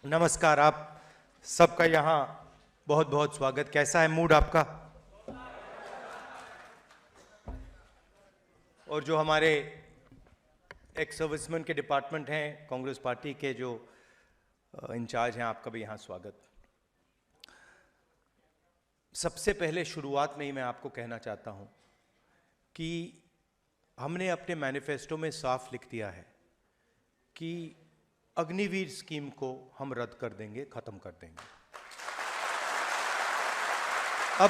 नमस्कार। आप सबका यहाँ बहुत बहुत स्वागत। कैसा है मूड आपका? और जो हमारे एक्स सर्विसमैन के डिपार्टमेंट हैं, कांग्रेस पार्टी के जो इंचार्ज हैं, आपका भी यहाँ स्वागत। सबसे पहले शुरुआत में ही मैं आपको कहना चाहता हूँ कि हमने अपने मैनिफेस्टो में साफ लिख दिया है कि अग्निवीर स्कीम को हम रद्द कर देंगे, खत्म कर देंगे। अब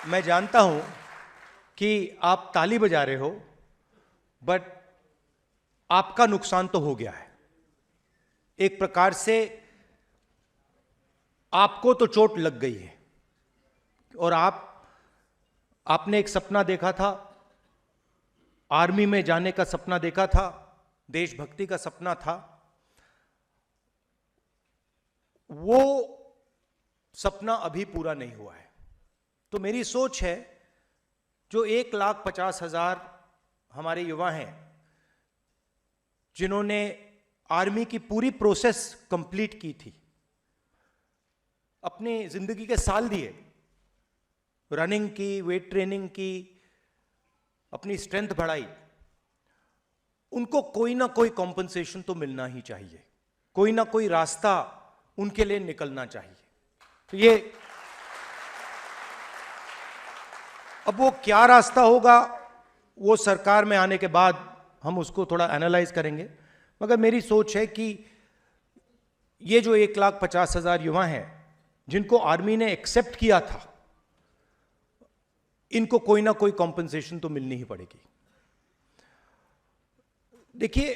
मैं जानता हूं कि आप ताली बजा रहे हो, बट आपका नुकसान तो हो गया है। एक प्रकार से आपको तो चोट लग गई है और आपने एक सपना देखा था, आर्मी में जाने का सपना देखा था, देशभक्ति का सपना था। वो सपना अभी पूरा नहीं हुआ है। तो मेरी सोच है, जो 1,50,000 हमारे युवा हैं जिन्होंने आर्मी की पूरी प्रोसेस कंप्लीट की थी, अपनी जिंदगी के साल दिए, रनिंग की, वेट ट्रेनिंग की, अपनी स्ट्रेंथ बढ़ाई, उनको कोई ना कोई कॉम्पनसेशन तो मिलना ही चाहिए, कोई ना कोई रास्ता उनके लिए निकलना चाहिए। तो ये अब वो क्या रास्ता होगा, वो सरकार में आने के बाद हम उसको थोड़ा एनालाइज करेंगे। मगर मेरी सोच है कि ये जो 1,50,000 युवा हैं जिनको आर्मी ने एक्सेप्ट किया था, इनको कोई ना कोई कॉम्पनसेशन तो मिलनी ही पड़ेगी। देखिए,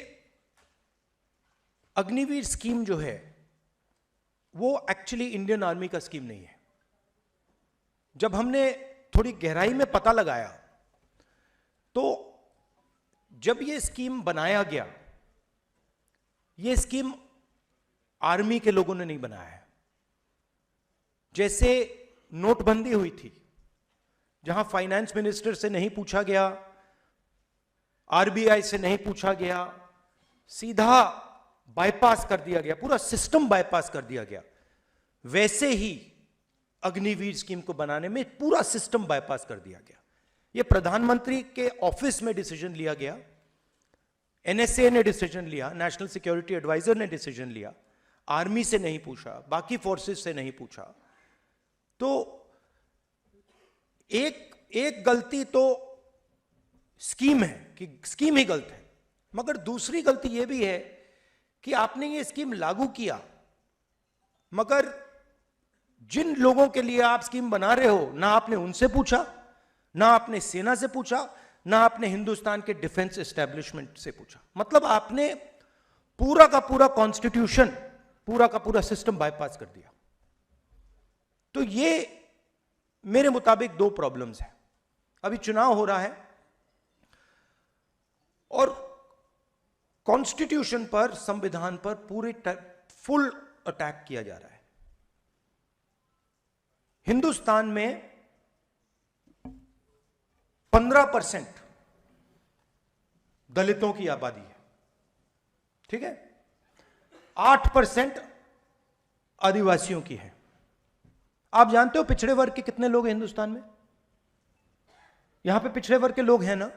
अग्निवीर स्कीम जो है वो एक्चुअली इंडियन आर्मी का स्कीम नहीं है। जब हमने थोड़ी गहराई में पता लगाया तो जब ये स्कीम बनाया गया, ये स्कीम आर्मी के लोगों ने नहीं बनाया है। जैसे नोटबंदी हुई थी, जहां फाइनेंस मिनिस्टर से नहीं पूछा गया, आरबीआई से नहीं पूछा गया, सीधा बाईपास कर दिया गया, पूरा सिस्टम बाईपास कर दिया गया। वैसे ही अग्निवीर स्कीम को बनाने में पूरा सिस्टम बाईपास कर दिया गया। यह प्रधानमंत्री के ऑफिस में डिसीजन लिया गया, एनएसए ने डिसीजन लिया, नेशनल सिक्योरिटी एडवाइजर ने डिसीजन लिया, आर्मी से नहीं पूछा, बाकी फोर्सेस से नहीं पूछा। तो एक गलती तो स्कीम है कि स्कीम ही गलत है, मगर दूसरी गलती यह भी है कि आपने ये स्कीम लागू किया, मगर जिन लोगों के लिए आप स्कीम बना रहे हो, ना आपने उनसे पूछा, ना आपने सेना से पूछा, ना आपने हिंदुस्तान के डिफेंस एस्टेब्लिशमेंट से पूछा। मतलब आपने पूरा का पूरा कॉन्स्टिट्यूशन, पूरा का पूरा सिस्टम बाईपास कर दिया। तो ये मेरे मुताबिक दो प्रॉब्लम्स हैं। अभी चुनाव हो रहा है और कॉन्स्टिट्यूशन पर, संविधान पर पूरे फुल अटैक किया जा रहा है। हिंदुस्तान में 15% दलितों की आबादी है, ठीक है? 8% आदिवासियों की है। आप जानते हो पिछड़े वर्ग के कितने लोग हैं हिंदुस्तान में? यहां पे पिछड़े वर्ग के लोग हैं ना?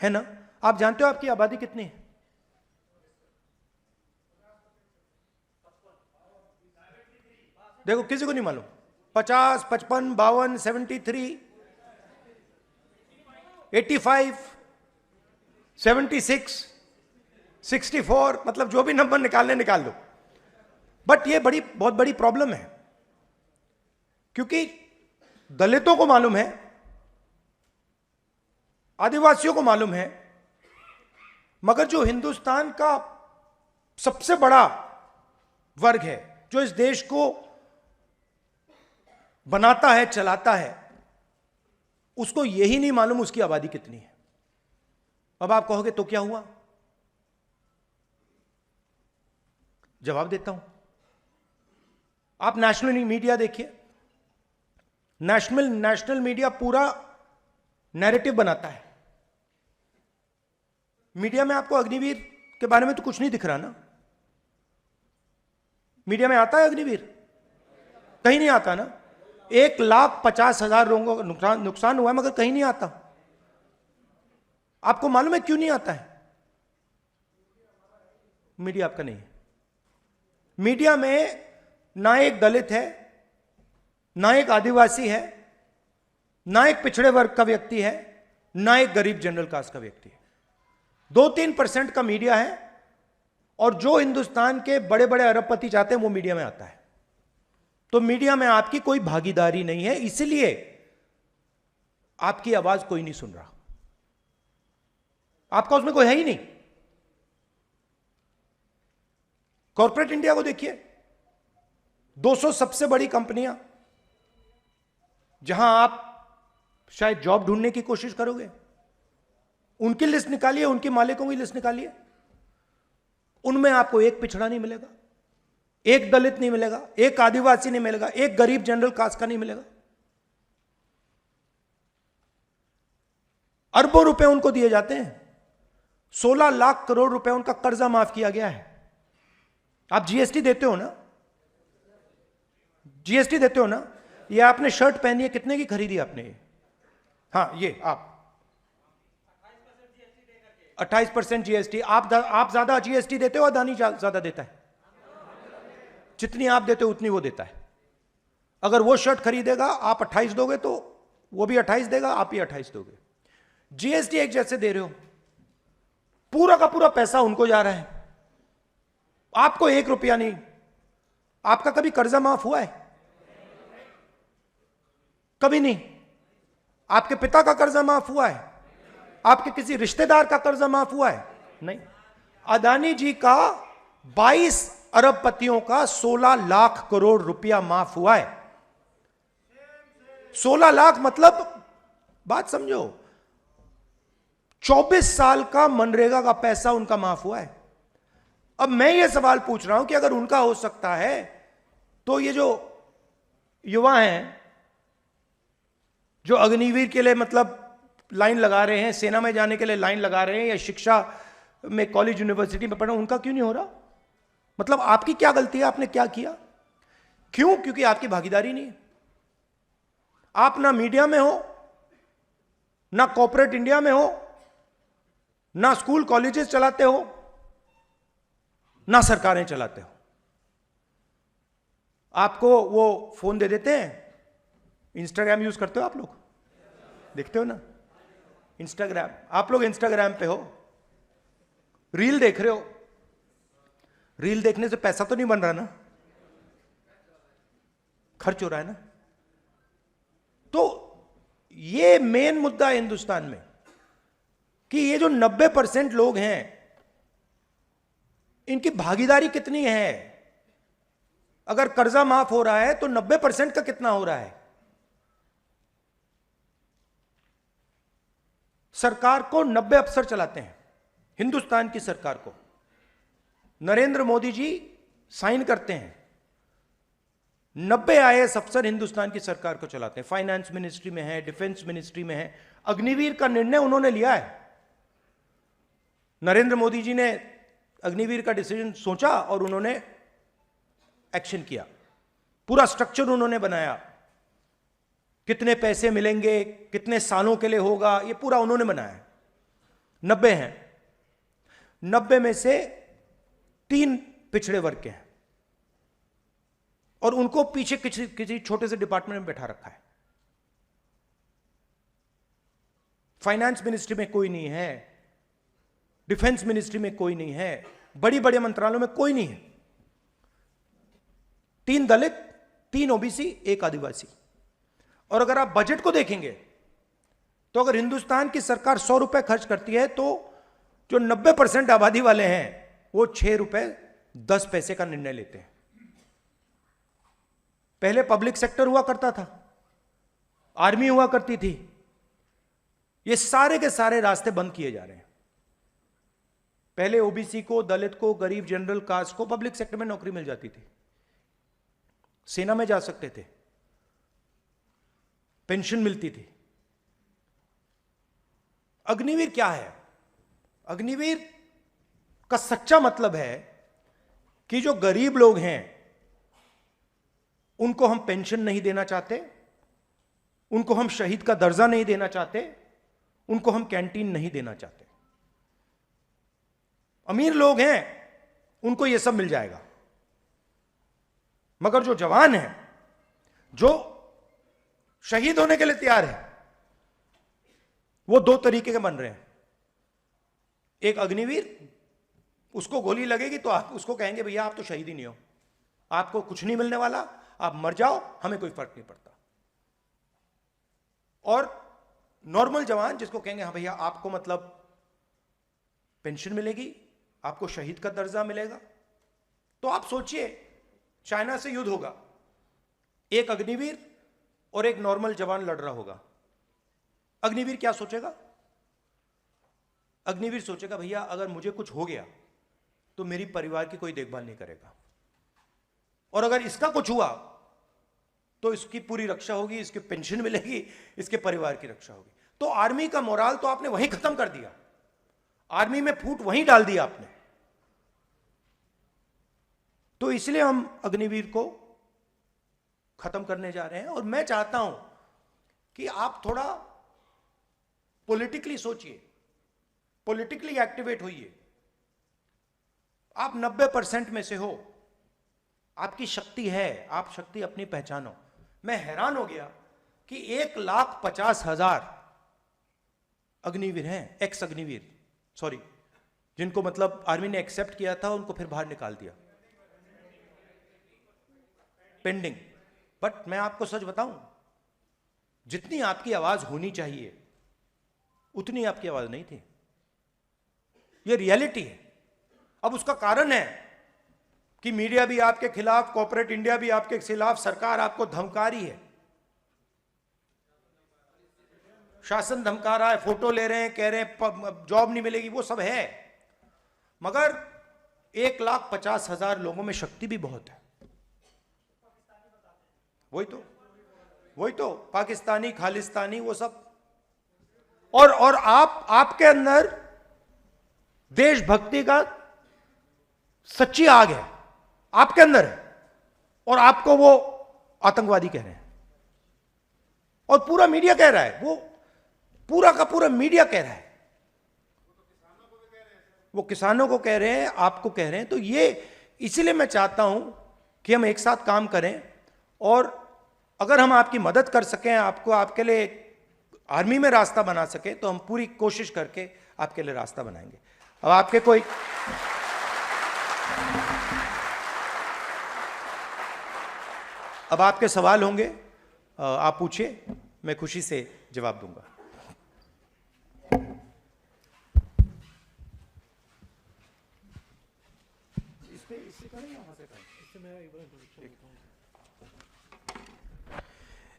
है ना? आप जानते हो आपकी आबादी कितनी है? देखो, किसी को नहीं मालूम। 50, 55, 52, 73, 85, 76, 64, मतलब जो भी नंबर निकालने निकाल लो। बट ये बहुत बड़ी प्रॉब्लम है, क्योंकि दलितों को मालूम है, आदिवासियों को मालूम है, मगर जो हिंदुस्तान का सबसे बड़ा वर्ग है, जो इस देश को बनाता है, चलाता है, उसको यही नहीं मालूम उसकी आबादी कितनी है। अब आप कहोगे तो क्या हुआ? जवाब देता हूं। आप नेशनल मीडिया देखिए, नेशनल मीडिया पूरा नैरेटिव बनाता है। मीडिया में आपको अग्निवीर के बारे में तो कुछ नहीं दिख रहा ना, मीडिया में आता है अग्निवीर? कहीं नहीं आता ना। 1,50,000 लोगों को नुकसान हुआ है, मगर कहीं नहीं आता। आपको मालूम है क्यों नहीं आता है? मीडिया आपका नहीं है। मीडिया में ना एक दलित है, ना एक आदिवासी है, ना एक पिछड़े वर्ग का व्यक्ति है, ना एक गरीब जनरल कास्ट का व्यक्ति है। 2-3% का मीडिया है, और जो हिंदुस्तान के बड़े बड़े अरबपति चाहते हैं वो मीडिया में आता है। तो मीडिया में आपकी कोई भागीदारी नहीं है, इसलिए आपकी आवाज कोई नहीं सुन रहा। आपका उसमें कोई है ही नहीं। कॉर्पोरेट इंडिया को देखिए, 200 सबसे बड़ी कंपनियां, जहां आप शायद जॉब ढूंढने की कोशिश करोगे, उनकी लिस्ट निकालिए, उनके मालिकों की लिस्ट निकालिए, उनमें आपको एक पिछड़ा नहीं मिलेगा, एक दलित नहीं मिलेगा, एक आदिवासी नहीं मिलेगा, एक गरीब जनरल कास्ट का नहीं मिलेगा। अरबों रुपए उनको दिए जाते हैं। 16 लाख करोड़ रुपए उनका कर्जा माफ किया गया है। आप जीएसटी देते हो ना? जीएसटी देते हो ना? ये आपने शर्ट पहनी है, कितने की खरीदी आपने? हाँ, ये आप 28% जीएसटी। आप ज्यादा जीएसटी देते हो, अदानी ज्यादा देता है? जितनी आप देते हो उतनी वो देता है। अगर वो शर्ट खरीदेगा, आप 28 दोगे तो वो भी 28 देगा, आप भी 28 दोगे। जीएसटी एक जैसे दे रहे हो, पूरा का पूरा पैसा उनको जा रहा है, आपको 1 रुपया नहीं। आपका कभी कर्जा माफ हुआ है? कभी नहीं। आपके पिता का कर्जा माफ हुआ है? आपके किसी रिश्तेदार का कर्जा माफ हुआ है? नहीं। अदानी जी का 22 अरबपतियों का 16 लाख करोड़ रुपया माफ हुआ है। 16 लाख मतलब, बात समझो, 24 साल का मनरेगा का पैसा उनका माफ हुआ है। अब मैं ये सवाल पूछ रहा हूं कि अगर उनका हो सकता है, तो ये जो युवा हैं जो अग्निवीर के लिए मतलब लाइन लगा रहे हैं, सेना में जाने के लिए लाइन लगा रहे हैं, या शिक्षा में कॉलेज यूनिवर्सिटी में पढ़ रहे हैं, उनका क्यों नहीं हो रहा? मतलब आपकी क्या गलती है? आपने क्या किया? क्यों? क्योंकि आपकी भागीदारी नहीं है। आप ना मीडिया में हो, ना कॉर्पोरेट इंडिया में हो, ना स्कूल कॉलेजेस चलाते हो, ना सरकारें चलाते हो। आपको वो फोन दे देते हैं। इंस्टाग्राम यूज करते हो आप लोग? देखते हो ना इंस्टाग्राम? आप लोग इंस्टाग्राम पे हो, रील देख रहे हो। रील देखने से पैसा तो नहीं बन रहा ना, खर्च हो रहा है ना। तो ये मेन मुद्दा है हिंदुस्तान में कि ये जो 90% लोग हैं, इनकी भागीदारी कितनी है? अगर कर्जा माफ हो रहा है तो 90% का कितना हो रहा है? सरकार को 90 अफसर चलाते हैं, हिंदुस्तान की सरकार को नरेंद्र मोदी जी साइन करते हैं। 90 आईएएस अफसर हिंदुस्तान की सरकार को चलाते हैं। फाइनेंस मिनिस्ट्री में है, डिफेंस मिनिस्ट्री में है। अग्निवीर का निर्णय उन्होंने लिया है। नरेंद्र मोदी जी ने अग्निवीर का डिसीजन सोचा और उन्होंने एक्शन किया। पूरा स्ट्रक्चर उन्होंने बनाया, कितने पैसे मिलेंगे, कितने सालों के लिए होगा, ये पूरा उन्होंने बनाया। 90 हैं, 90 में से 3 पिछड़े वर्ग के हैं, और उनको पीछे किसी छोटे से डिपार्टमेंट में बैठा रखा है। फाइनेंस मिनिस्ट्री में कोई नहीं है, डिफेंस मिनिस्ट्री में कोई नहीं है, बड़ी बड़े मंत्रालयों में कोई नहीं है। 3 दलित, 3 ओबीसी, 1 आदिवासी। और अगर आप बजट को देखेंगे तो अगर हिंदुस्तान की सरकार 100 रुपए खर्च करती है तो जो 90% आबादी वाले हैं वो 6 रुपए 10 पैसे का निर्णय लेते हैं। पहले पब्लिक सेक्टर हुआ करता था, आर्मी हुआ करती थी, ये सारे के सारे रास्ते बंद किए जा रहे हैं। पहले ओबीसी को, दलित को, गरीब जनरल कास्ट को पब्लिक सेक्टर में नौकरी मिल जाती थी, सेना में जा सकते थे, पेंशन मिलती थी। अग्निवीर क्या है? अग्निवीर का सच्चा मतलब है कि जो गरीब लोग हैं, उनको हम पेंशन नहीं देना चाहते, उनको हम शहीद का दर्जा नहीं देना चाहते, उनको हम कैंटीन नहीं देना चाहते। अमीर लोग हैं उनको यह सब मिल जाएगा, मगर जो जवान हैं, जो शहीद होने के लिए तैयार है, वो दो तरीके के बन रहे हैं। एक अग्निवीर, उसको गोली लगेगी तो आप उसको कहेंगे भैया आप तो शहीद ही नहीं हो, आपको कुछ नहीं मिलने वाला, आप मर जाओ, हमें कोई फर्क नहीं पड़ता। और नॉर्मल जवान जिसको कहेंगे हाँ भैया आपको मतलब पेंशन मिलेगी, आपको शहीद का दर्जा मिलेगा। तो आप सोचिए चाइना से युद्ध होगा, एक अग्निवीर और एक नॉर्मल जवान लड़ रहा होगा। अग्निवीर क्या सोचेगा? अग्निवीर सोचेगा भैया अगर मुझे कुछ हो गया तो मेरी परिवार की कोई देखभाल नहीं करेगा, और अगर इसका कुछ हुआ तो इसकी पूरी रक्षा होगी, इसकी पेंशन मिलेगी, इसके परिवार की रक्षा होगी। तो आर्मी का मोराल तो आपने वहीं खत्म कर दिया, आर्मी में फूट वहीं डाल दिया आपने। तो इसलिए हम अग्निवीर को खत्म करने जा रहे हैं। और मैं चाहता हूं कि आप थोड़ा पॉलिटिकली सोचिए, पॉलिटिकली एक्टिवेट होइए। आप 90% में से हो, आपकी शक्ति है, आप शक्ति अपनी पहचानो। मैं हैरान हो गया कि 1,50,000 अग्निवीर हैं, एक्स अग्निवीर, सॉरी, जिनको मतलब आर्मी ने एक्सेप्ट किया था, उनको फिर बाहर निकाल दिया, पेंडिंग। बट मैं आपको सच बताऊं, जितनी आपकी आवाज होनी चाहिए उतनी आपकी आवाज नहीं थी। यह रियलिटी है। अब उसका कारण है कि मीडिया भी आपके खिलाफ, कॉर्पोरेट इंडिया भी आपके खिलाफ, सरकार आपको धमका रही है, शासन धमका रहा है, फोटो ले रहे हैं, कह रहे हैं जॉब नहीं मिलेगी, वो सब है। मगर 1,50,000 लोगों में शक्ति भी बहुत है। वही तो पाकिस्तानी, खालिस्तानी, वो सब। और आपके अंदर देशभक्ति का सच्ची आग है, आपके अंदर है, और आपको वो आतंकवादी कह रहे हैं, और पूरा मीडिया कह रहा है, वो पूरा का पूरा मीडिया कह रहा है, वो किसानों को कह रहे हैं, आपको कह रहे हैं। तो ये इसलिए मैं चाहता हूं कि हम एक साथ काम करें, और अगर हम आपकी मदद कर सकें, आपको आपके लिए आर्मी में रास्ता बना सके, तो हम पूरी कोशिश करके आपके लिए रास्ता बनाएंगे। अब आपके कोई अब आपके सवाल होंगे, आप पूछिए, मैं खुशी से जवाब दूंगा।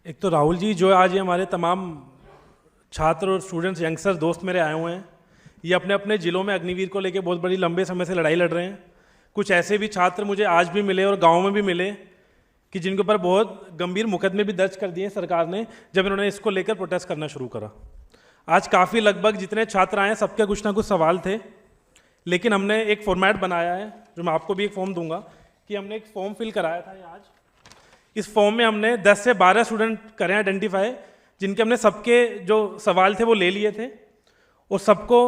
एक तो राहुल जी, जो आज ये हमारे तमाम छात्र और स्टूडेंट्स, यंगस्टर्स, दोस्त मेरे आए हुए हैं, ये अपने अपने ज़िलों में अग्निवीर को लेके बहुत बड़ी लंबे समय से लड़ाई लड़ रहे हैं। कुछ ऐसे भी छात्र मुझे आज भी मिले और गाँव में भी मिले कि जिनके ऊपर बहुत गंभीर मुकदमे भी दर्ज कर दिए सरकार ने, जब इन्होंने इसको लेकर प्रोटेस्ट करना शुरू करा। आज काफ़ी लगभग जितने छात्र आए हैं सबके कुछ ना कुछ सवाल थे, लेकिन हमने एक फॉर्मेट बनाया है, जो मैं आपको भी एक फॉर्म दूंगा, कि हमने एक फॉर्म फिल कराया था आज। इस फॉर्म में हमने 10 से 12 स्टूडेंट करें आइडेंटिफाई, जिनके हमने सबके जो सवाल थे वो ले लिए थे, और सबको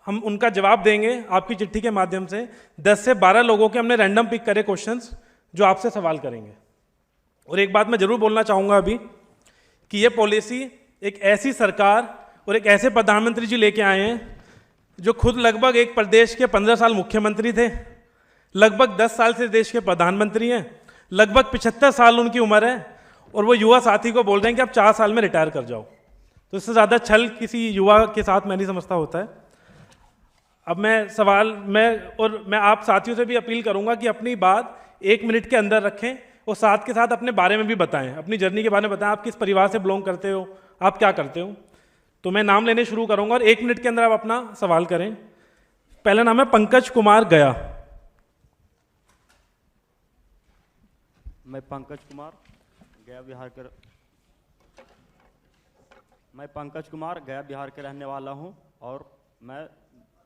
हम उनका जवाब देंगे आपकी चिट्ठी के माध्यम से। 10 से 12 लोगों के हमने रैंडम पिक करे क्वेश्चंस, जो आपसे सवाल करेंगे। और एक बात मैं जरूर बोलना चाहूँगा अभी, कि ये पॉलिसी एक ऐसी सरकार और एक ऐसे प्रधानमंत्री जी लेके आए हैं जो खुद लगभग एक प्रदेश के 15 साल मुख्यमंत्री थे, लगभग 10 साल से देश के प्रधानमंत्री हैं, लगभग 75 साल उनकी उम्र है, और वो युवा साथी को बोल रहे हैं कि आप 4 साल में रिटायर कर जाओ। तो इससे ज़्यादा छल किसी युवा के साथ मैं नहीं समझता होता है। अब मैं आप साथियों से भी अपील करूंगा कि अपनी बात 1 मिनट के अंदर रखें, और साथ के साथ अपने बारे में भी बताएं, अपनी जर्नी के बारे में बताएं, आप किस परिवार से बिलोंग करते हो, आप क्या करते हो। तो मैं नाम लेने शुरू करूंगा और 1 मिनट के अंदर आप अपना सवाल करें। पहला नाम है पंकज कुमार गया। मैं पंकज कुमार गया बिहार के रहने वाला हूं, और मैं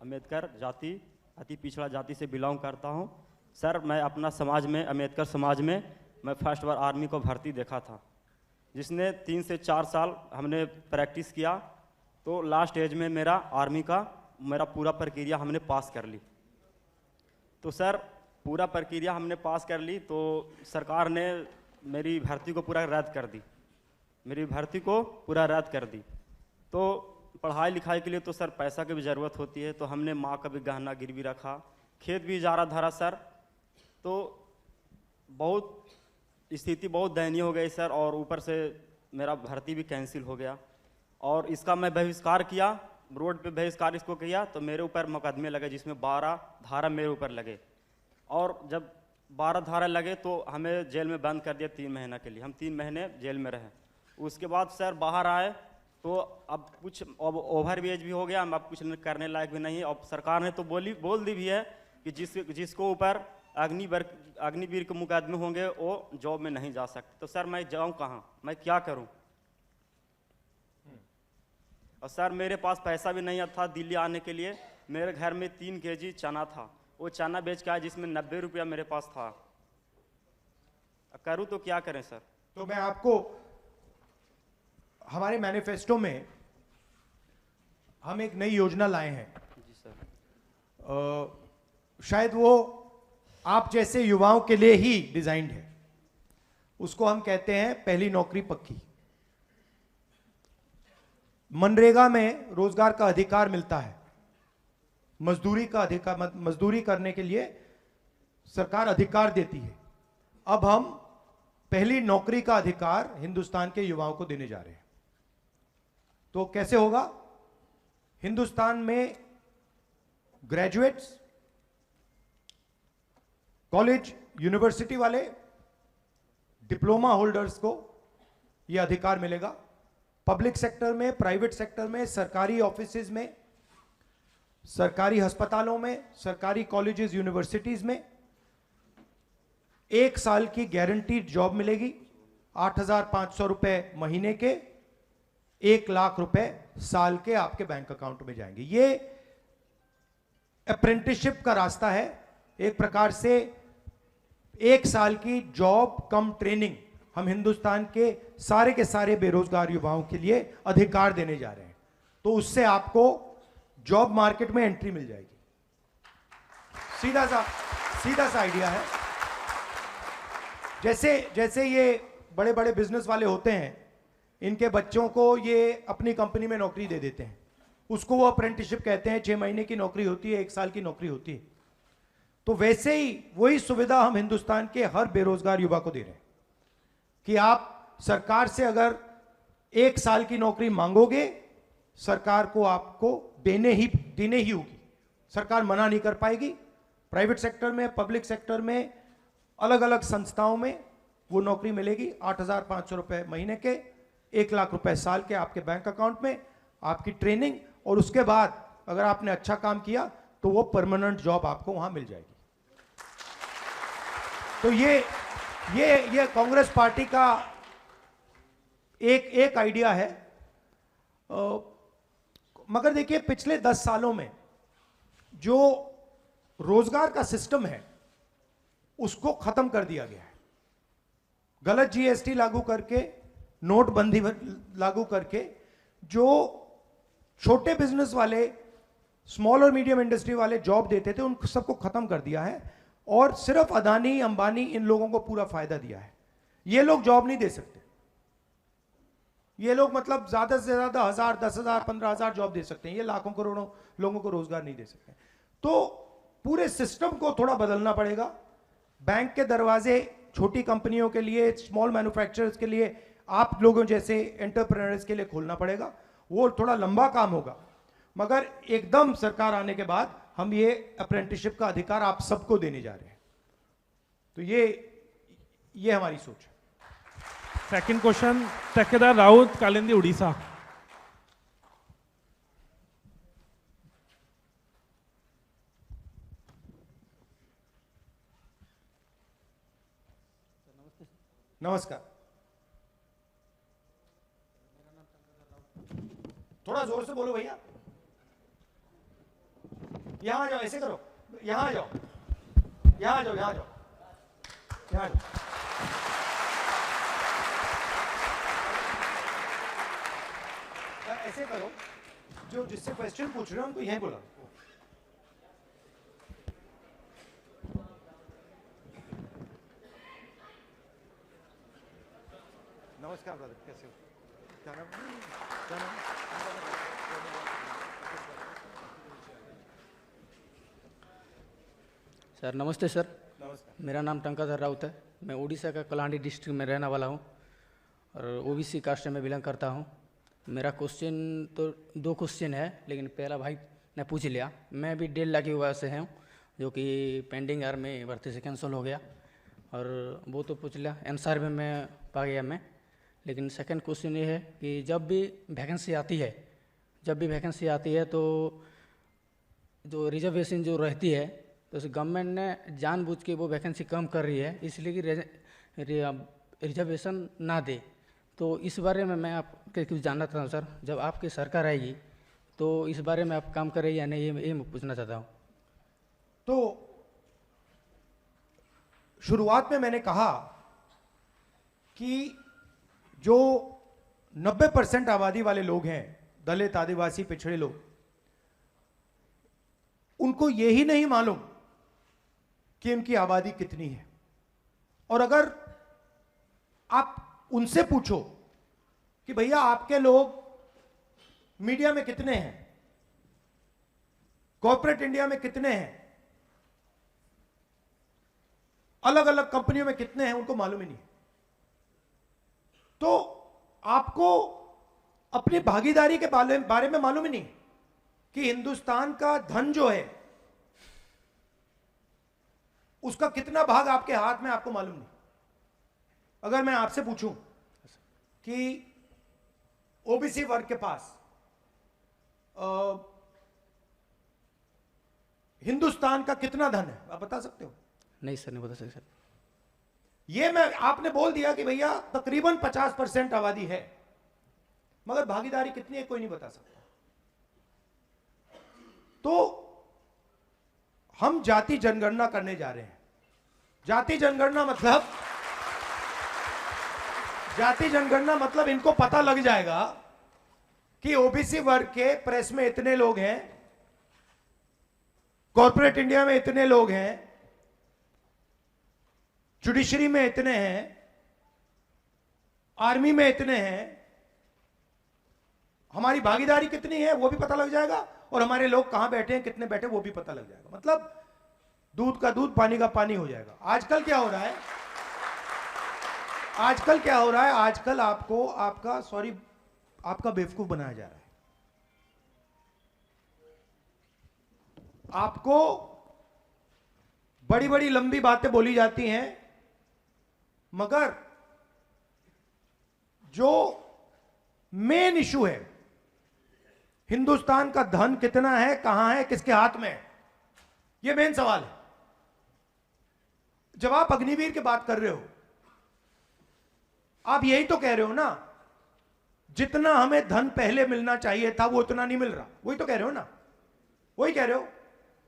अम्बेडकर जाति, अति पिछड़ा जाति से बिलोंग करता हूं। सर, मैं अपना समाज में, अम्बेडकर समाज में मैं फर्स्ट बार आर्मी को भर्ती देखा था, जिसने 3 से 4 साल हमने प्रैक्टिस किया, तो लास्ट एज में मेरा आर्मी का मेरा पूरा प्रक्रिया हमने पास कर ली। तो सर पूरा प्रक्रिया हमने पास कर ली, तो सरकार ने मेरी भर्ती को पूरा रद्द कर दी, मेरी भर्ती को पूरा रद्द कर दी। तो पढ़ाई लिखाई के लिए तो सर पैसा की भी ज़रूरत होती है, तो हमने माँ का भी गहना गिरवी रखा, खेत भी इजारा धरा सर। तो बहुत स्थिति बहुत दयनीय हो गई सर, और ऊपर से मेरा भर्ती भी कैंसिल हो गया, और इसका मैं बहिष्कार किया, रोड पे बहिष्कार इसको किया, तो मेरे ऊपर मुकदमे लगे जिसमें 12 धारा मेरे ऊपर लगे, और जब 12 धारा लगे तो हमें जेल में बंद कर दिया 3 महीने के लिए। हम 3 महीने जेल में रहे। उसके बाद सर बाहर आए तो अब कुछ अब ओवर एज भी हो गया, हम अब कुछ करने लायक भी नहीं है। अब सरकार ने तो बोल दी भी है कि जिसको ऊपर अग्निवीर के मुकदमे होंगे वो जॉब में नहीं जा सकते। तो सर मैं जाऊं कहाँ, मैं क्या करूं? और सर मेरे पास पैसा भी नहीं था दिल्ली आने के लिए। मेरे घर में 3 केजी चना था, वो चना बेच के आया जिसमें 90 रुपया मेरे पास था। करूं तो क्या करें सर? तो मैं आपको, हमारे मैनिफेस्टो में हम एक नई योजना लाए हैं। जी सर। शायद वो आप जैसे युवाओं के लिए ही डिजाइन्ड है। उसको हम कहते हैं पहली नौकरी पक्की। मनरेगा में रोजगार का अधिकार मिलता है, मजदूरी का अधिकार, मजदूरी करने के लिए सरकार अधिकार देती है। अब हम पहली नौकरी का अधिकार हिंदुस्तान के युवाओं को देने जा रहे हैं। तो कैसे होगा? हिंदुस्तान में ग्रेजुएट्स, कॉलेज यूनिवर्सिटी वाले, डिप्लोमा होल्डर्स को यह अधिकार मिलेगा। पब्लिक सेक्टर में, प्राइवेट सेक्टर में, सरकारी ऑफिसेज में, सरकारी अस्पतालों में, सरकारी कॉलेजेस यूनिवर्सिटीज में 1 साल की गारंटीड जॉब मिलेगी। 8,500 रुपए महीने के, 1 लाख रुपए साल के आपके बैंक अकाउंट में जाएंगे। ये अप्रेंटिसशिप का रास्ता है। एक प्रकार से 1 साल की जॉब कम ट्रेनिंग हम हिंदुस्तान के सारे बेरोजगार युवाओं के लिए अधिकार देने जा रहे हैं। तो उससे आपको जॉब मार्केट में एंट्री मिल जाएगी। सीधा सा आइडिया है। जैसे ये बड़े बड़े बिजनेस वाले होते हैं, इनके बच्चों को ये अपनी कंपनी में नौकरी दे देते हैं, उसको वो अप्रेंटिसशिप कहते हैं। 6 महीने की नौकरी होती है, 1 साल की नौकरी होती है। तो वैसे ही वही सुविधा हम हिंदुस्तान के हर बेरोजगार युवा को दे रहे हैं कि आप सरकार से अगर 1 साल की नौकरी मांगोगे, सरकार को आपको देने ही होगी। सरकार मना नहीं कर पाएगी। प्राइवेट सेक्टर में, पब्लिक सेक्टर में, अलग अलग संस्थाओं में वो नौकरी मिलेगी। 8,500 रुपए महीने के, 1 लाख रुपए साल के आपके बैंक अकाउंट में, आपकी ट्रेनिंग, और उसके बाद अगर आपने अच्छा काम किया तो वो परमानेंट जॉब आपको वहां मिल जाएगी। तो ये कांग्रेस पार्टी का एक आइडिया है। मगर देखिए, पिछले 10 सालों में जो रोजगार का सिस्टम है उसको खत्म कर दिया गया है। गलत जीएसटी लागू करके, नोटबंदी लागू करके, जो छोटे बिजनेस वाले, स्मॉल और मीडियम इंडस्ट्री वाले जॉब देते थे, उन सबको खत्म कर दिया है, और सिर्फ अदानी, अंबानी, इन लोगों को पूरा फायदा दिया है। ये लोग जॉब नहीं दे सकते। ये लोग मतलब ज्यादा से ज्यादा 1,000, 10,000, 15,000 जॉब दे सकते हैं। ये लाखों करोड़ों लोगों को रोजगार नहीं दे सकते। तो पूरे सिस्टम को थोड़ा बदलना पड़ेगा। बैंक के दरवाजे छोटी कंपनियों के लिए, स्मॉल मैन्युफैक्चरर्स के लिए, आप लोगों जैसे एंटरप्रेन्योर्स के लिए खोलना पड़ेगा। वो थोड़ा लंबा काम होगा, मगर एकदम सरकार आने के बाद हम ये अप्रेंटिसशिप का अधिकार आप सबको देने जा रहे हैं। तो ये हमारी सोच है। सेकंड क्वेश्चन, ठेकेदार राउत, कालिंदी, उड़ीसा। नमस्कार। थोड़ा जोर से बोलो भैया। यहां आ जाओ, ऐसे करो, यहां आ जाओ, यहां आ जाओ, यहां आ जाओ, यहां आ जाओ। ऐसे करो, जो जिससे क्वेश्चन पूछ रहे हो उनको यहीं बुला। नमस्कार ब्रदर, कैसे हो? क्या नाम? क्या नाम? सर नमस्ते सर। नमस्कार। मेरा नाम टंकाधर राउत है। मैं उड़ीसा का कलाहांडी डिस्ट्रिक्ट में रहने वाला हूँ और ओबीसी कास्ट में बिलोंग करता हूँ। मेरा क्वेश्चन तो 2 क्वेश्चन है, लेकिन पहला भाई ने पूछ लिया। मैं भी 1.5 लाख युवा से हूँ जो कि पेंडिंग आर में भर्ती से कैंसिल हो गया, और वो तो पूछ लिया, आंसर भी मैं पा गया मैं। लेकिन सेकंड क्वेश्चन ये है कि जब भी वैकेंसी आती है तो जो रिजर्वेशन जो रहती है, तो गवर्नमेंट ने जानबूझ के वो वैकेंसी कम कर रही है, इसलिए कि रिजर्वेशन ना दे। तो इस बारे में मैं आपके कुछ जानना चाहता हूँ सर। जब आपकी सरकार आएगी तो इस बारे में आप काम करें या नहीं, ये मैं पूछना चाहता हूँ। तो शुरुआत में मैंने कहा कि जो 90% आबादी वाले लोग हैं, दलित, आदिवासी, पिछड़े लोग, उनको यही नहीं मालूम कि उनकी आबादी कितनी है। और अगर आप उनसे पूछो कि भैया आपके लोग मीडिया में कितने हैं, कॉर्पोरेट इंडिया में कितने हैं, अलग अलग कंपनियों में कितने हैं, उनको मालूम ही नहीं। तो आपको अपनी भागीदारी के बारे में मालूम ही नहीं कि हिंदुस्तान का धन जो है उसका कितना भाग आपके हाथ में, आपको मालूम नहीं। अगर मैं आपसे पूछूं कि ओबीसी वर्ग के पास हिंदुस्तान का कितना धन है, आप बता सकते हो? नहीं सर, नहीं बता सकते सर। ये मैं आपने बोल दिया कि भैया तकरीबन 50% आबादी है, मगर भागीदारी कितनी है कोई नहीं बता सकता। तो हम जाति जनगणना करने जा रहे हैं। जाति जनगणना मतलब इनको पता लग जाएगा कि ओबीसी वर्ग के प्रेस में इतने लोग हैं, कॉर्पोरेट इंडिया में इतने लोग हैं, जुडिशरी में इतने हैं, आर्मी में इतने हैं, हमारी भागीदारी कितनी है वो भी पता लग जाएगा, और हमारे लोग कहां बैठे हैं, कितने बैठे, वो भी पता लग जाएगा। मतलब दूध का दूध, पानी का पानी हो जाएगा। आजकल क्या हो रहा है, आजकल आपको आपका बेवकूफ बनाया जा रहा है। आपको बड़ी बड़ी लंबी बातें बोली जाती हैं, मगर जो मेन इशू है, हिंदुस्तान का धन कितना है, कहां है, किसके हाथ में है, यह मेन सवाल है। जब आप अग्निवीर की बात कर रहे हो, आप यही तो कह रहे हो ना, जितना हमें धन पहले मिलना चाहिए था वो उतना नहीं मिल रहा। वही तो कह रहे हो ना, वही कह रहे हो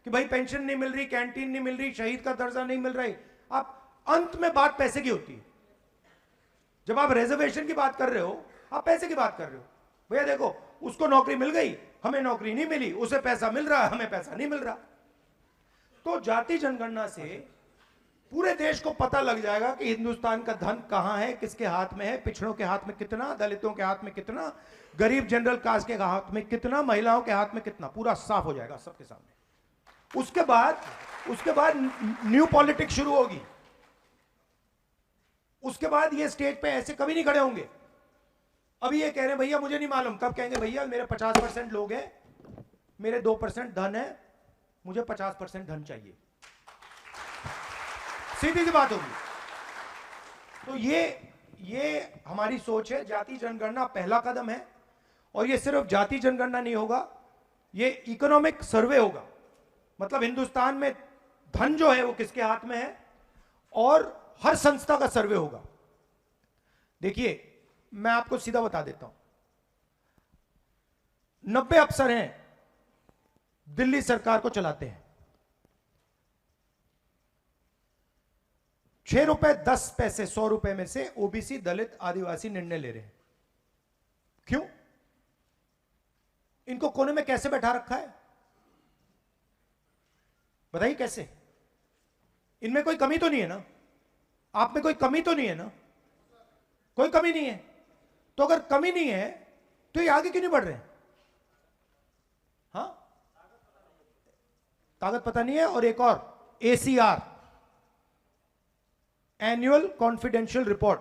कि भाई पेंशन नहीं मिल रही, कैंटीन नहीं मिल रही, शहीद का दर्जा नहीं मिल रही। आप अंत में बात पैसे की होती है। जब आप रिजर्वेशन की बात कर रहे हो, आप पैसे की बात कर रहे हो। भैया देखो, उसको नौकरी मिल गई, हमें नौकरी नहीं मिली, उसे पैसा मिल रहा, हमें पैसा नहीं मिल रहा। तो जाति जनगणना से पूरे देश को पता लग जाएगा कि हिंदुस्तान का धन कहां है, किसके हाथ में है, पिछड़ों के हाथ में कितना, दलितों के हाथ में कितना, गरीब जनरल कास्ट के हाथ में कितना, महिलाओं के हाथ में कितना, पूरा साफ हो जाएगा सबके सामने। उसके बाद न्यू पॉलिटिक्स शुरू होगी। उसके बाद ये स्टेज पे ऐसे कभी नहीं खड़े होंगे। अभी ये कह रहे हैं भैया मुझे नहीं मालूम, कब कहेंगे भैया मेरे 50% लोग हैं, मेरे 2% धन है, मुझे 50% धन चाहिए। सीधी सी बात होगी। तो ये हमारी सोच है। जाति जनगणना पहला कदम है, और ये सिर्फ जाति जनगणना नहीं होगा, ये इकोनॉमिक सर्वे होगा। मतलब हिंदुस्तान में धन जो है वो किसके हाथ में है, और हर संस्था का सर्वे होगा। देखिए मैं आपको सीधा बता देता हूं, 90 अफसर हैं दिल्ली सरकार को चलाते हैं। 6 रुपए 10 पैसे 100 रुपए में से ओबीसी, दलित, आदिवासी निर्णय ले रहे हैं। क्यों? इनको कोने में कैसे बैठा रखा है? बताइए कैसे? इनमें कोई कमी तो नहीं है ना? आप में कोई कमी तो नहीं है ना? कोई कमी नहीं है। तो अगर कमी नहीं है तो ये आगे क्यों नहीं बढ़ रहे? हाँ, ताकत पता नहीं है। और एक और, ACR, एनुअल कॉन्फिडेंशियल रिपोर्ट,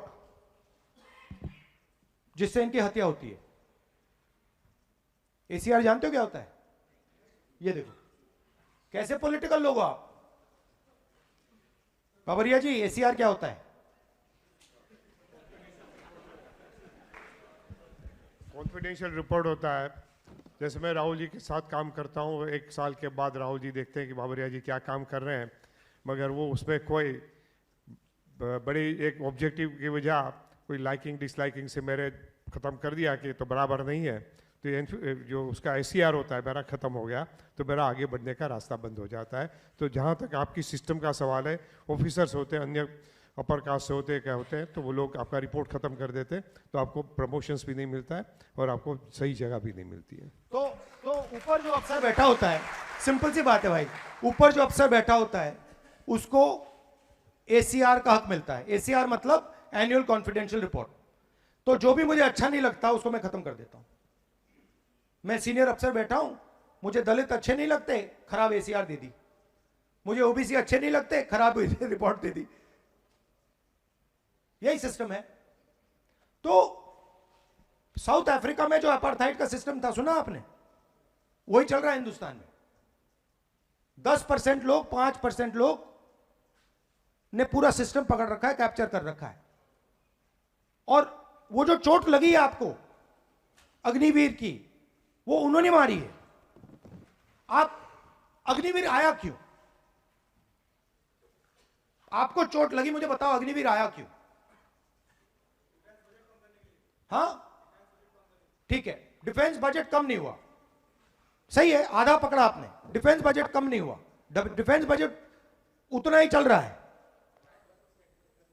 जिससे इनकी हत्या होती है। ACR जानते हो क्या होता है? ये देखो कैसे पॉलिटिकल लोग हो आप। बाबरिया जी, ACR क्या होता है? कॉन्फिडेंशियल रिपोर्ट होता है। जैसे मैं राहुल जी के साथ काम करता हूँ, 1 साल के बाद राहुल जी देखते हैं कि बाबरिया जी क्या काम कर रहे हैं, मगर वो उसमें कोई बड़ी एक ऑब्जेक्टिव की वजह कोई लाइकिंग डिसलाइकिंग से मेरे ख़त्म कर दिया कि तो बराबर नहीं है, तो ये जो उसका ACR होता है मेरा ख़त्म हो गया, तो मेरा आगे बढ़ने का रास्ता बंद हो जाता है। तो जहाँ तक आपकी सिस्टम का सवाल है, ऑफिसर्स होते हैं, अन्य अपर कास्ट से होते हैं, क्या होते हैं, तो वो लोग आपका रिपोर्ट ख़त्म कर देते हैं, तो आपको प्रमोशंस भी नहीं मिलता है और आपको सही जगह भी नहीं मिलती है। तो ऊपर जो अफसर बैठा होता है, सिंपल सी बात है भाई, ऊपर जो अफसर बैठा होता है उसको ACR का हक मिलता है। ACR मतलब एनुअल कॉन्फिडेंशियल रिपोर्ट। तो जो भी मुझे अच्छा नहीं लगता उसको मैं खत्म कर देता हूं। मैं सीनियर अफसर बैठा हूं, मुझे दलित अच्छे नहीं लगते, खराब ACR दे दी। मुझे OBC अच्छे नहीं लगते, खराब रिपोर्ट दे दी। यही सिस्टम है। तो साउथ अफ्रीका में जो अपार्थाइड का सिस्टम था, सुना आपने? वही चल रहा है हिंदुस्तान में। 10% लोग, 5% लोग ने पूरा सिस्टम पकड़ रखा है, कैप्चर कर रखा है। और वो जो चोट लगी है आपको अग्निवीर की, वो उन्होंने मारी है। आप अग्निवीर आया क्यों? आपको चोट लगी, मुझे बताओ अग्निवीर आया क्यों? हाँ ठीक है, डिफेंस बजट कम नहीं हुआ, सही है, आधा पकड़ा आपने। डिफेंस बजट कम नहीं हुआ, डिफेंस बजट उतना ही चल रहा है।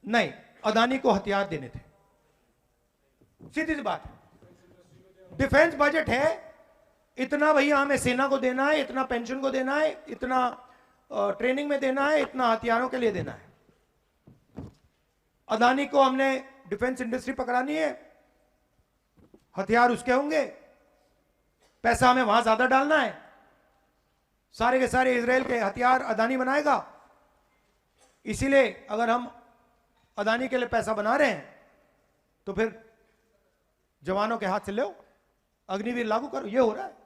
नहीं, अदानी को हथियार देने थे, सीधी सी बात है। डिफेंस बजट है इतना, भैया हमें सेना को देना है, इतना पेंशन को देना है, इतना ट्रेनिंग में देना है, इतना हथियारों के लिए देना है। अदानी को हमने डिफेंस इंडस्ट्री पकड़ानी है, हथियार उसके होंगे, पैसा हमें वहां ज्यादा डालना है, सारे के सारे इजराइल के हथियार अदानी बनाएगा। इसीलिए अगर हम अदानी के लिए पैसा बना रहे हैं तो फिर जवानों के हाथ से लो, अग्निवीर लागू करो। ये हो रहा है।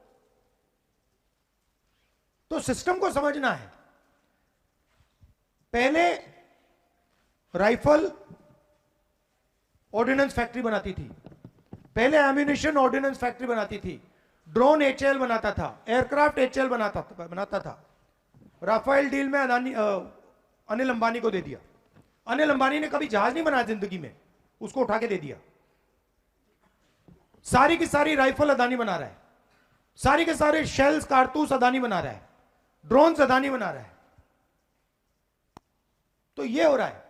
तो सिस्टम को समझना है। पहले राइफल ऑर्डिनेंस फैक्ट्री बनाती थी, पहले एम्यूनिशन ऑर्डिनेंस फैक्ट्री बनाती थी, ड्रोन HAL बनाता था, एयरक्राफ्ट HAL बनाता था। राफेल डील में अदानी अनिल अंबानी को दे दिया। अनिल अंबानी ने कभी जहाज नहीं बनाया जिंदगी में, उसको उठा के दे दिया। सारी की सारी राइफल अदानी बना रहा है, सारी के सारे शेल्स कारतूस अदानी बना रहा है, ड्रोन्स अदानी बना रहा है। तो ये हो रहा है।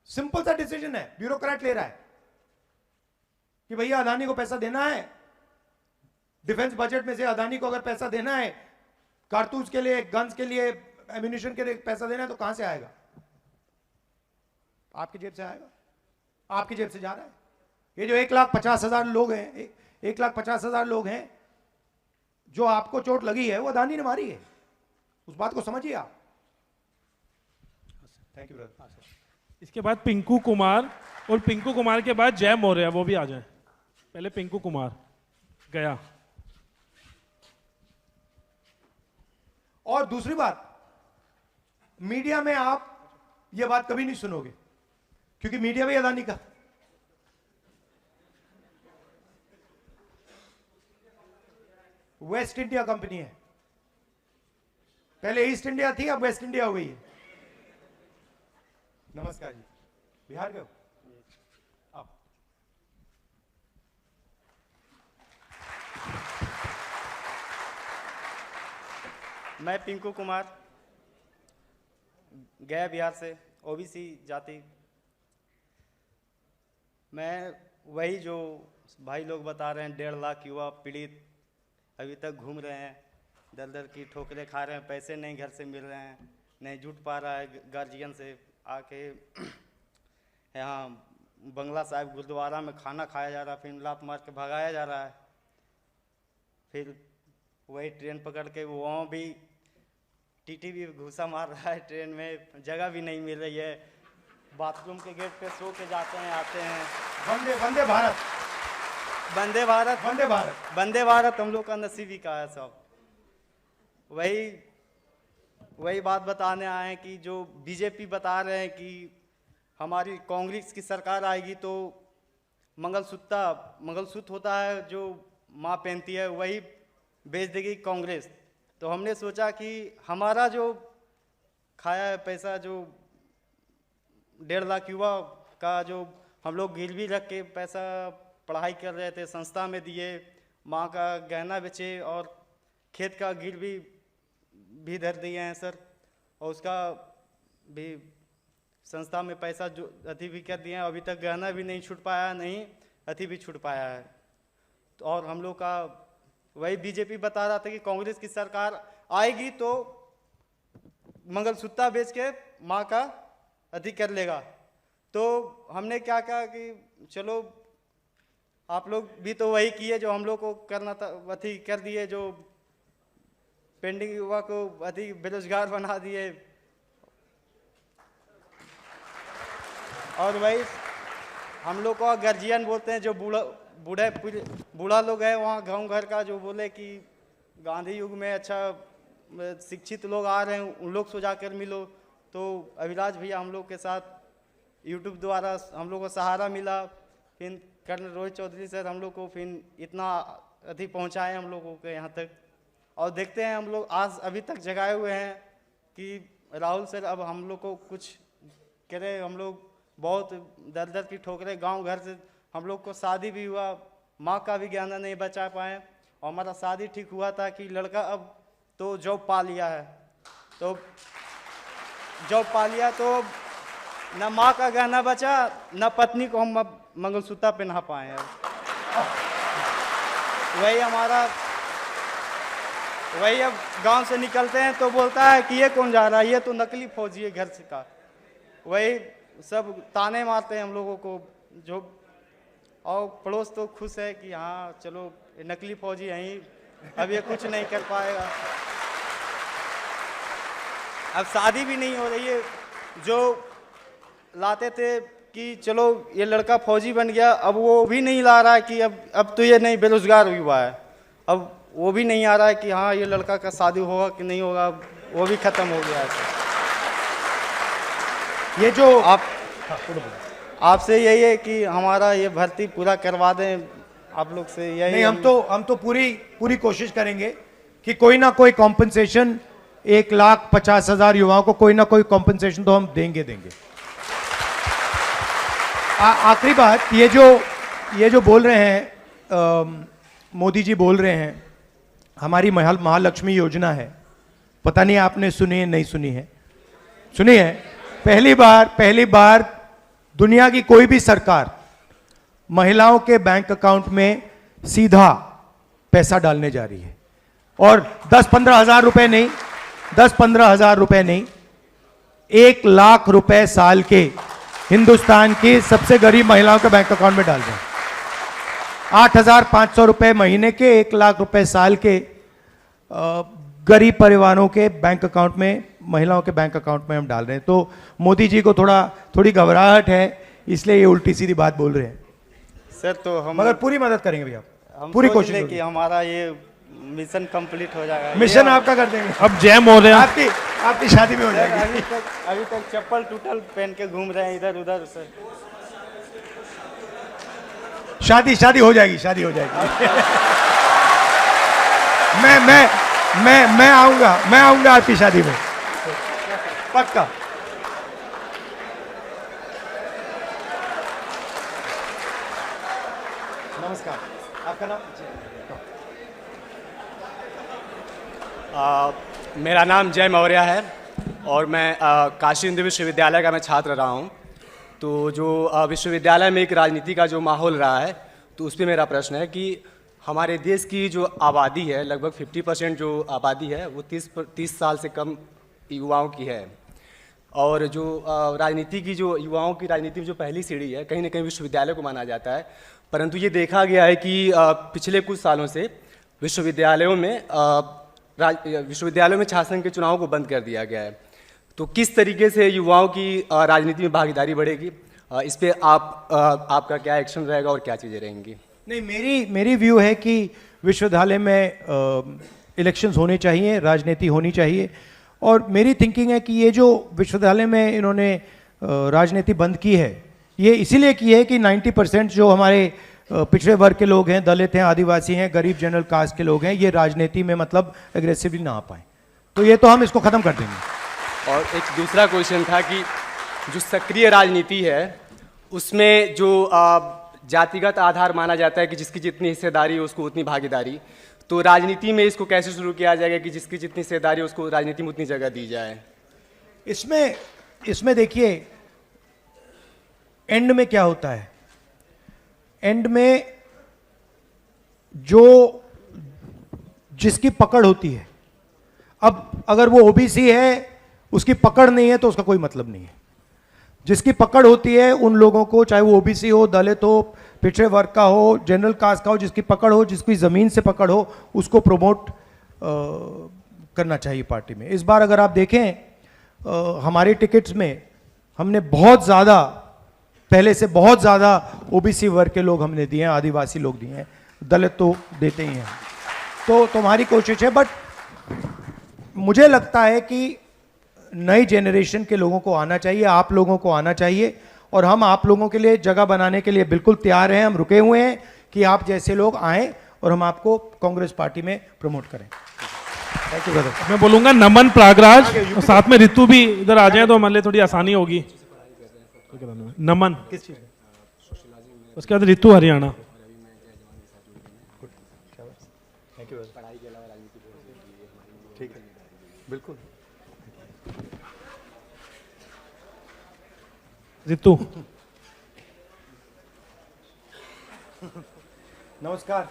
सिंपल सा डिसीजन है, ब्यूरोक्रेट ले रहा है कि भैया अदानी को पैसा देना है, डिफेंस बजट में से अदानी को अगर पैसा देना है, कारतूस के लिए, गन्स के लिए, एम्यूनिशन के लिए पैसा देना है, तो कहां से आएगा? आपकी जेब से आएगा, आपकी जेब से जा रहा है। ये जो 1,50,000 लोग हैं, 1,50,000 लोग हैं जो आपको चोट लगी है, वो अदानी ने मारी है। उस बात को समझिए आप। Thank you brother. इसके बाद पिंकू कुमार, और पिंकू कुमार के बाद जय मौर्य, वो भी आ जाए। पहले पिंकू कुमार गया। और दूसरी बात, मीडिया में आप ये बात कभी नहीं सुनोगे, क्योंकि मीडिया भी अदानी का। वेस्ट इंडिया कंपनी है, पहले ईस्ट इंडिया थी, अब वेस्ट इंडिया हो गई है। नमस्कार जी, बिहार के हो आप? मैं पिंकू कुमार, गया बिहार से, OBC जाति। मैं वही जो भाई लोग बता रहे हैं 1.5 लाख युवा पीड़ित अभी तक घूम रहे हैं, दर दर की ठोकरें खा रहे हैं, पैसे नहीं घर से मिल रहे हैं, नहीं जुट पा रहा है गार्जियन से आके यहाँ बंगला साहिब गुरुद्वारा में खाना खाया जा रहा है, फिर लात मार के भगाया जा रहा है, फिर वही ट्रेन पकड़ के वहाँ भी टीटी भी घुसा मार रहा है, ट्रेन में जगह भी नहीं मिल रही है, बाथरूम के गेट पे सो के जाते हैं आते हैं। वंदे वंदे भारत, वंदे भारत, वंदे भारत, वंदे भारत हम लोग का नसीब ही का है सब। वही बात बताने आए हैं कि जो बीजेपी बता रहे हैं कि हमारी कांग्रेस की सरकार आएगी तो मंगलसूत्र होता है जो माँ पहनती है वही बेच देगी कांग्रेस। तो हमने सोचा कि हमारा जो खाया है पैसा, जो 1.5 लाख युवा का जो हम लोग गिरवी रख के पैसा पढ़ाई कर रहे थे, संस्था में दिए, माँ का गहना बेचे और खेत का गिरवी भी धर दिए हैं सर, और उसका भी संस्था में पैसा जो अति भी कर दिए हैं, अभी तक गहना भी नहीं छूट पाया, नहीं अति भी छूट पाया है। तो और हम लोग का वही बीजेपी बता रहा था कि कांग्रेस की सरकार आएगी तो मंगलसूत्र बेच के माँ का अति कर लेगा। तो हमने क्या कहा कि चलो आप लोग भी तो वही किए जो हम लोग को करना था, अति कर दिए, जो पेंडिंग युवा को अति बेरोजगार बना दिए। और वही हम लोग को गार्जियन बोलते हैं, जो बूढ़ा लोग है वहाँ गांव घर का, जो बोले कि गांधी युग में अच्छा शिक्षित लोग आ रहे हैं, उन लोग से जाकर मिलो। तो अभिलाष भैया हम लोग के साथ यूट्यूब द्वारा हम लोग को सहारा मिला, फिर कर्नल रोहित चौधरी सर हम लोग को फिर इतना अति पहुँचाए हम लोगों के यहाँ तक। और देखते हैं हम लोग आज अभी तक जगाए हुए हैं कि राहुल सर अब हम लोग को कुछ करे। हम लोग बहुत दर दर की ठोकरें गांव घर से, हम लोग को शादी भी हुआ, माँ का भी गहना नहीं बचा पाए, और हमारा शादी ठीक हुआ था कि लड़का अब तो जॉब पा लिया है, तो जॉब पा लिया तो न माँ का गहना बचा, न पत्नी को हम अब मंगलसूत्र पहना पाए हैं। वही अब गांव से निकलते हैं तो बोलता है कि ये कौन जा रहा है, ये तो नकली फौजी है घर से का। वही सब ताने मारते हैं हम लोगों को, जो और पड़ोस तो खुश है कि हाँ चलो नकली फौजी यहीं, अब ये कुछ नहीं कर पाएगा। अब शादी भी नहीं हो रही है, जो लाते थे कि चलो ये लड़का फौजी बन गया, अब वो भी नहीं ला रहा है कि अब तो ये नहीं बेरोजगार हुआ है, अब वो भी नहीं आ रहा है कि हाँ ये लड़का का शादी होगा कि नहीं होगा, वो भी खत्म हो गया है। ये जो आपसे यही है कि हमारा ये भर्ती पूरा करवा दें, आप लोग से यही। नहीं, हम तो पूरी कोशिश करेंगे कि कोई ना कोई कॉम्पनसेशन 1,50,000 युवाओं को कोई ना कोई कॉम्पनसेशन तो हम देंगे। आखिरी बात, ये जो बोल रहे हैं मोदी जी बोल रहे हैं, हमारी महालक्ष्मी योजना है, पता नहीं आपने सुनी है नहीं सुनी है? सुनी है। पहली बार दुनिया की कोई भी सरकार महिलाओं के बैंक अकाउंट में सीधा पैसा डालने जा रही है, और 10-15 हज़ार रुपए नहीं, 10-15 हज़ार रुपए नहीं, 1 लाख रुपए साल के हिंदुस्तान की सबसे गरीब महिलाओं के बैंक अकाउंट में डाल रहे हैं। 8,500 रुपए महीने के, 1 लाख रुपए साल के गरीब परिवारों के बैंक अकाउंट में, महिलाओं के बैंक अकाउंट में हम डाल रहे हैं। तो मोदी जी को थोड़ी घबराहट है, इसलिए ये उल्टी सीधी बात बोल रहे हैं सर। तो हम मगर पूरी मदद करेंगे भैया, हम पूरी कोशिश कि हमारा ये मिशन कंप्लीट हो जाएगा। मिशन आपका कर देंगे। अब जैम हो रहे हैं, आपकी शादी में हो जाएगी। अभी तक चप्पल टूटल पहन के घूम रहे हैं इधर उधर सर। शादी हो जाएगी, शादी हो जाएगी। मैं आऊंगा आपकी शादी में, पक्का। नमस्कार, आपका नाम? मेरा नाम जय मौर्य है और मैं काशी हिंदू विश्वविद्यालय का मैं छात्र रहा हूँ। तो जो विश्वविद्यालय में एक राजनीति का जो माहौल रहा है, तो उस पर मेरा प्रश्न है कि हमारे देश की जो आबादी है, लगभग 50% जो आबादी है वो 30 साल से कम युवाओं की है। और जो राजनीति की जो युवाओं की राजनीति में जो पहली सीढ़ी है, कहीं ना कहीं विश्वविद्यालय को माना जाता है। परंतु ये देखा गया है कि पिछले कुछ सालों से विश्वविद्यालयों में छात्र के चुनाव को बंद कर दिया गया है। तो किस तरीके से युवाओं की राजनीति में भागीदारी बढ़ेगी, इस पे आपका क्या एक्शन रहेगा और क्या चीज़ें रहेंगी? नहीं, मेरी व्यू है कि विश्वविद्यालय में इलेक्शंस होने चाहिए, राजनीति होनी चाहिए। और मेरी थिंकिंग है कि ये जो विश्वविद्यालय में इन्होंने राजनीति बंद की है, ये इसीलिए की है कि 90% जो हमारे पिछड़े वर्ग के लोग हैं, दलित हैं, आदिवासी हैं, गरीब जनरल कास्ट के लोग हैं, ये राजनीति में मतलब एग्रेसिवली ना आ पाए। तो ये तो हम इसको ख़त्म कर देंगे। और एक दूसरा क्वेश्चन था कि जो सक्रिय राजनीति है उसमें जो जातिगत आधार माना जाता है कि जिसकी जितनी हिस्सेदारी हो उसको उतनी भागीदारी, तो राजनीति में इसको कैसे शुरू किया जाएगा कि जिसकी जितनी हिस्सेदारी हो उसको राजनीति में उतनी जगह दी जाए? इसमें देखिए एंड में क्या होता है, एंड में जो जिसकी पकड़ होती है, अब अगर वो ओबीसी है उसकी पकड़ नहीं है तो उसका कोई मतलब नहीं है। जिसकी पकड़ होती है उन लोगों को, चाहे वो ओबीसी हो, दलित हो, पिछड़े वर्ग का हो, जनरल कास्ट का हो, जिसकी पकड़ हो, जिसकी ज़मीन से पकड़ हो, उसको प्रमोट करना चाहिए पार्टी में। इस बार अगर आप देखें हमारी टिकट्स में हमने बहुत ज़्यादा, पहले से बहुत ज़्यादा ओबीसी वर्ग के लोग हमने दिए हैं, आदिवासी लोग दिए हैं, दलित तो देते ही हैं। तो हमारी कोशिश है, बट मुझे लगता है कि नई जेनरेशन के लोगों को आना चाहिए, आप लोगों को आना चाहिए, और हम आप लोगों के लिए जगह बनाने के लिए बिल्कुल तैयार हैं। हम रुके हुए हैं कि आप जैसे लोग आएं और हम आपको कांग्रेस पार्टी में प्रमोट करें। Thank you brother. मैं बोलूंगा नमन प्रयागराज और साथ में ऋतु भी इधर आ जाए तो हमारे लिए थोड़ी आसानी होगी। नमन, उसके बाद ऋतु हरियाणा। ठीक है, बिल्कुल। ऋतु, नमस्कार।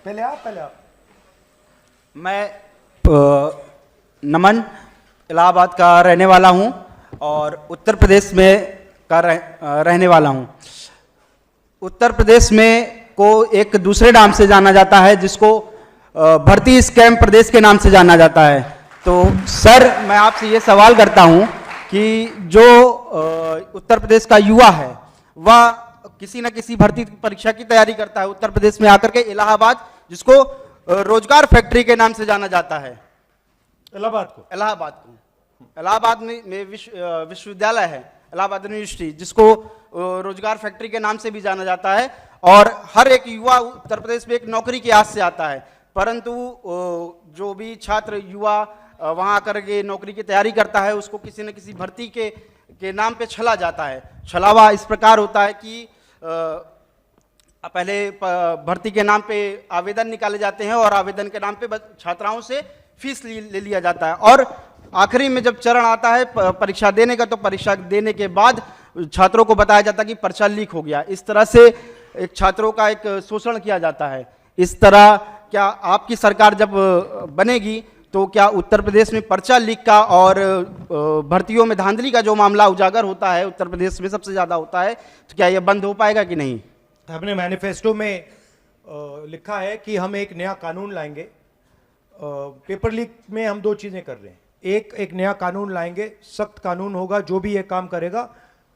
पहले आप। मैं नमन इलाहाबाद का रहने वाला हूं और उत्तर प्रदेश में रहने वाला हूं। उत्तर प्रदेश में को एक दूसरे नाम से जाना जाता है, जिसको भर्ती स्कैम प्रदेश के नाम से जाना जाता है। तो सर, मैं आपसे ये सवाल करता हूं कि जो उत्तर प्रदेश का युवा है वह किसी न किसी भर्ती परीक्षा की तैयारी करता है उत्तर प्रदेश में आकर के इलाहाबाद, जिसको रोजगार फैक्ट्री के नाम से जाना जाता है। इलाहाबाद में विश्वविद्यालय है, इलाहाबाद यूनिवर्सिटी, जिसको रोजगार फैक्ट्री के नाम से भी जाना जाता है। और हर एक युवा उत्तर प्रदेश में एक नौकरी की आस से आता है, परंतु जो भी छात्र युवा वहाँ आकर के नौकरी की तैयारी करता है, उसको किसी न किसी भर्ती के नाम पे छला जाता है। छलावा इस प्रकार होता है कि पहले भर्ती के नाम पे आवेदन निकाले जाते हैं और आवेदन के नाम पे छात्राओं से फीस ले लिया जाता है, और आखिरी में जब चरण आता है परीक्षा देने का, तो परीक्षा देने के बाद छात्रों को बताया जाता है कि पर्चा लीक हो गया। इस तरह से एक छात्रों का एक शोषण किया जाता है। इस तरह क्या आपकी सरकार जब बनेगी तो क्या उत्तर प्रदेश में पर्चा लीक का और भर्तियों में धांधली का जो मामला उजागर होता है उत्तर प्रदेश में सबसे ज़्यादा होता है, तो क्या यह बंद हो पाएगा कि नहीं? हमने मैनिफेस्टो में लिखा है कि हम एक नया कानून लाएंगे। पेपर लीक में हम दो चीज़ें कर रहे हैं। एक नया कानून लाएंगे, सख्त कानून होगा, जो भी ये काम करेगा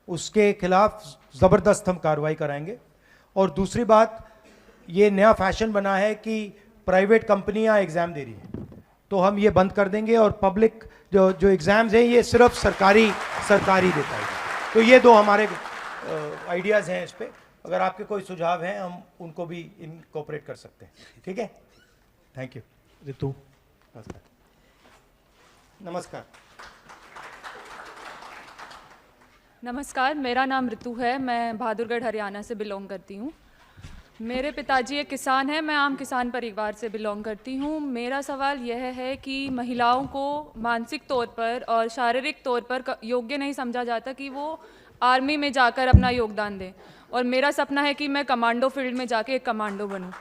उसके खिलाफ ज़बरदस्त हम कार्रवाई कराएंगे। और दूसरी बात, ये नया फैशन बना है कि प्राइवेट कंपनियां एग्ज़ाम दे रही हैं, तो हम ये बंद कर देंगे और पब्लिक जो एग्ज़ाम्स हैं ये सिर्फ सरकारी देता है। तो ये दो हमारे आइडियाज़ हैं इस पर। अगर आपके कोई सुझाव हैं हम उनको भी इनकॉर्पोरेट कर सकते हैं। ठीक है, थैंक यू। ऋतु, नमस्कार, मेरा नाम ऋतु है। मैं बहादुरगढ़ हरियाणा से बिलोंग करती हूँ। मेरे पिताजी एक किसान हैं, मैं आम किसान परिवार से बिलोंग करती हूँ। मेरा सवाल यह है कि महिलाओं को मानसिक तौर पर और शारीरिक तौर पर योग्य नहीं समझा जाता कि वो आर्मी में जाकर अपना योगदान दें। और मेरा सपना है कि मैं कमांडो फील्ड में जाके एक कमांडो बनूं।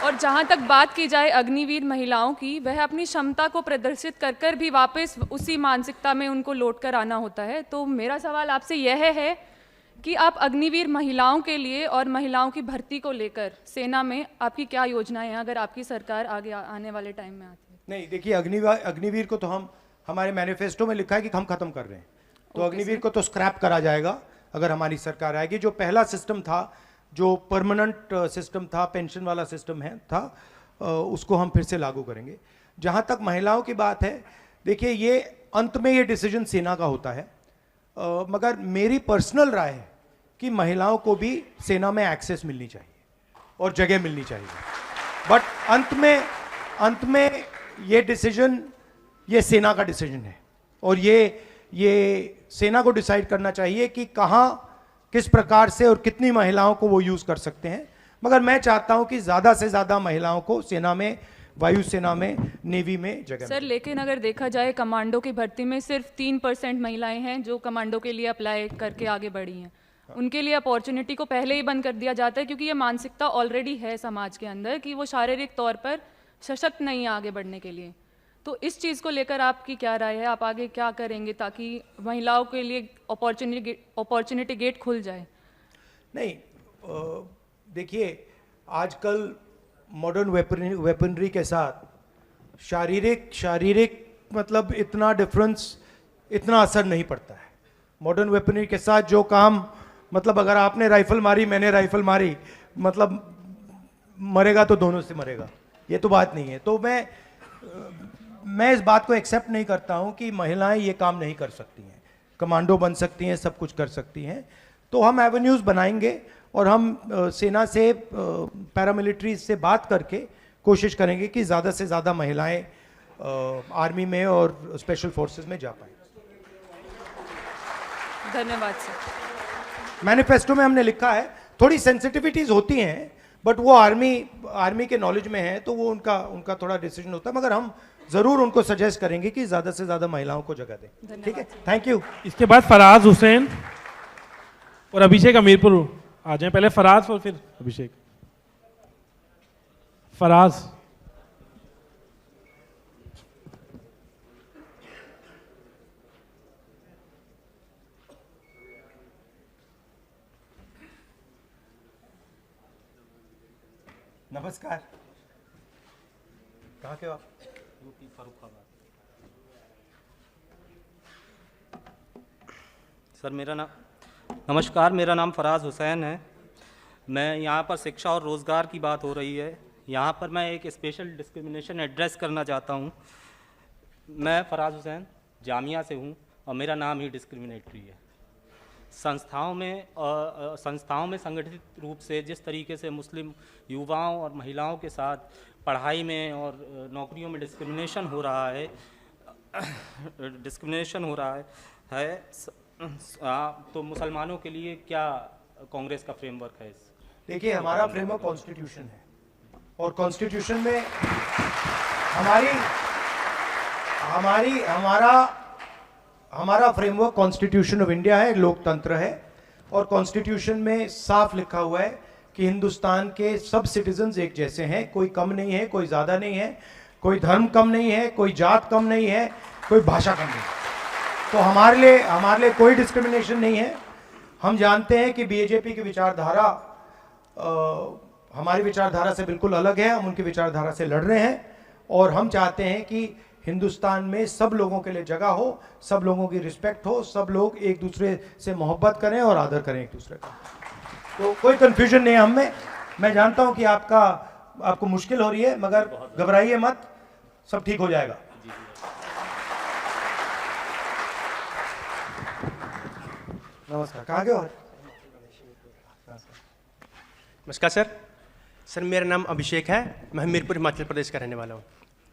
और जहाँ तक बात की जाए अग्निवीर महिलाओं की, वह अपनी क्षमता को प्रदर्शित कर कर भी वापस उसी मानसिकता में उनको लौट कर आना होता है। तो मेरा सवाल आपसे यह है कि आप अग्निवीर महिलाओं के लिए और महिलाओं की भर्ती को लेकर सेना में आपकी क्या योजनाएं हैं, अगर आपकी सरकार आगे आने वाले टाइम में आती है? नहीं, देखिए, अग्निवीर को तो हम हमारे मैनिफेस्टो में लिखा है कि हम खत्म कर रहे हैं, तो अग्निवीर को तो स्क्रैप करा जाएगा अगर हमारी सरकार आएगी। जो पहला सिस्टम था, जो परमानेंट सिस्टम था, पेंशन वाला सिस्टम था, उसको हम फिर से लागू करेंगे। जहाँ तक महिलाओं की बात है, देखिए, ये अंत में ये डिसीजन सेना का होता है, मगर मेरी पर्सनल राय है कि महिलाओं को भी सेना में एक्सेस मिलनी चाहिए और जगह मिलनी चाहिए। बट अंत में ये डिसीजन, ये सेना का डिसीजन है, और ये सेना को डिसाइड करना चाहिए कि कहाँ, किस प्रकार से और कितनी महिलाओं को वो यूज कर सकते हैं। मगर मैं चाहता हूं कि ज्यादा से ज्यादा महिलाओं को सेना में, वायुसेना में, नेवी में जगह सर, लेकिन अगर देखा जाए कमांडो की भर्ती में सिर्फ 3% महिलाएं हैं जो कमांडो के लिए अप्लाई करके आगे बढ़ी हैं। उनके लिए अपॉर्चुनिटी को पहले ही बंद कर दिया जाता है, क्योंकि ये मानसिकता ऑलरेडी है समाज के अंदर कि वो शारीरिक तौर पर सशक्त नहीं है आगे बढ़ने के लिए। तो इस चीज़ को लेकर आपकी क्या राय है? आप आगे क्या करेंगे ताकि महिलाओं के लिए अपॉर्चुनिटी गेट खुल जाए? नहीं, देखिए, आजकल मॉडर्न वेपनरी के साथ शारीरिक मतलब इतना डिफरेंस, इतना असर नहीं पड़ता है। मॉडर्न वेपनरी के साथ जो काम, मतलब अगर आपने राइफल मारी, मैंने राइफल मारी, मतलब मरेगा तो दोनों से मरेगा, ये तो बात नहीं है। तो मैं इस बात को एक्सेप्ट नहीं करता हूं कि महिलाएं ये काम नहीं कर सकती हैं, कमांडो बन सकती हैं, सब कुछ कर सकती हैं। तो हम एवेन्यूज़ बनाएंगे और हम सेना से, पैरामिलिट्री से बात करके कोशिश करेंगे कि ज़्यादा से ज़्यादा महिलाएं आर्मी में और स्पेशल फोर्सेस में जा पाएं। धन्यवाद सर। मैनिफेस्टो में हमने लिखा है, थोड़ी सेंसिटिविटीज़ होती हैं, बट वो आर्मी के नॉलेज में है, तो वो उनका थोड़ा डिसीजन होता है, मगर हम जरूर उनको सजेस्ट करेंगे कि ज्यादा से ज्यादा महिलाओं को जगह दें। ठीक है, थैंक यू। इसके बाद फराज हुसैन और अभिषेक अमीरपुर आ जाएं। पहले फराज और फिर अभिषेक। फराज। नमस्कार, कहाँ के हो आप? यूपी फर्रुखाबाद। सर नमस्कार, मेरा नाम फराज हुसैन है। मैं यहाँ पर शिक्षा और रोज़गार की बात हो रही है, यहाँ पर मैं एक स्पेशल डिस्क्रिमिनेशन एड्रेस करना चाहता हूँ। मैं फराज हुसैन जामिया से हूँ और मेरा नाम ही डिस्क्रिमिनेटरी है। संस्थाओं में संगठित रूप से जिस तरीके से मुस्लिम युवाओं और महिलाओं के साथ पढ़ाई में और नौकरियों में डिस्क्रिमिनेशन हो रहा है, तो मुसलमानों के लिए क्या कांग्रेस का फ्रेमवर्क है? देखिए, हमारा फ्रेमवर्क कॉन्स्टिट्यूशन है, और कॉन्स्टिट्यूशन में हमारा फ्रेमवर्क कॉन्स्टिट्यूशन ऑफ इंडिया है, लोकतंत्र है, और कॉन्स्टिट्यूशन में साफ लिखा हुआ है कि हिंदुस्तान के सब सिटीजन्स एक जैसे हैं, कोई कम नहीं है, कोई ज़्यादा नहीं है, कोई धर्म कम नहीं है, कोई जात कम नहीं है, कोई भाषा कम नहीं है। तो हमारे लिए कोई डिस्क्रिमिनेशन नहीं है। हम जानते हैं कि बीजेपी की विचारधारा हमारी विचारधारा से बिल्कुल अलग है, हम उनकी विचारधारा से लड़ रहे हैं, और हम चाहते हैं कि हिंदुस्तान में सब लोगों के लिए जगह हो, सब लोगों की रिस्पेक्ट हो, सब लोग एक दूसरे से मोहब्बत करें और आदर करें एक दूसरे का। तो कोई कंफ्यूजन नहीं है हम में। मैं जानता हूं कि आपको मुश्किल हो रही है, मगर घबराइए मत, सब ठीक हो जाएगा। नमस्कार, कहाँ के हो? नमस्कार सर, मेरा नाम अभिषेक है। मैं हमीरपुर हिमाचल प्रदेश का रहने वाला हूँ।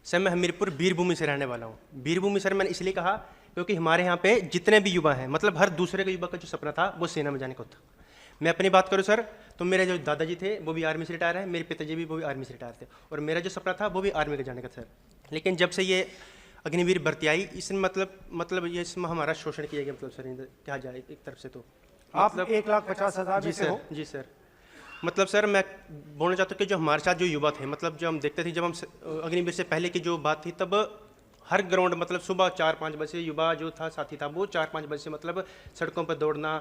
सर, मैं हमीरपुर वीरभूमि से रहने वाला हूँ। वीरभूमि सर मैंने इसलिए कहा क्योंकि हमारे यहाँ पे जितने भी युवा हैं, मतलब हर दूसरे के युवा का जो सपना था वो सेना में जाने का था। मैं अपनी बात करूँ सर, तो मेरे जो दादाजी थे वो भी आर्मी से रिटायर हैं, मेरे पिताजी भी वो भी आर्मी से रिटायर थे, और मेरा जो सपना था वो भी आर्मी के जाने का सर। लेकिन जब से ये अग्निवीर भर्ती आई, इसमें मतलब ये इसमें हमारा शोषण किया गया, मतलब सर क्या जाए एक तरफ से तो आप 1,50,000 जी में से हो? सर, जी सर। मतलब सर मैं बोलना चाहता हूँ कि जो हमारे साथ जो युवा थे, मतलब जो हम देखते थे जब हम अग्निवीर से पहले की जो बात थी, तब हर ग्राउंड मतलब सुबह 4-5 बजे युवा जो था साथी था वो 4-5 बजे से मतलब सड़कों पर दौड़ना,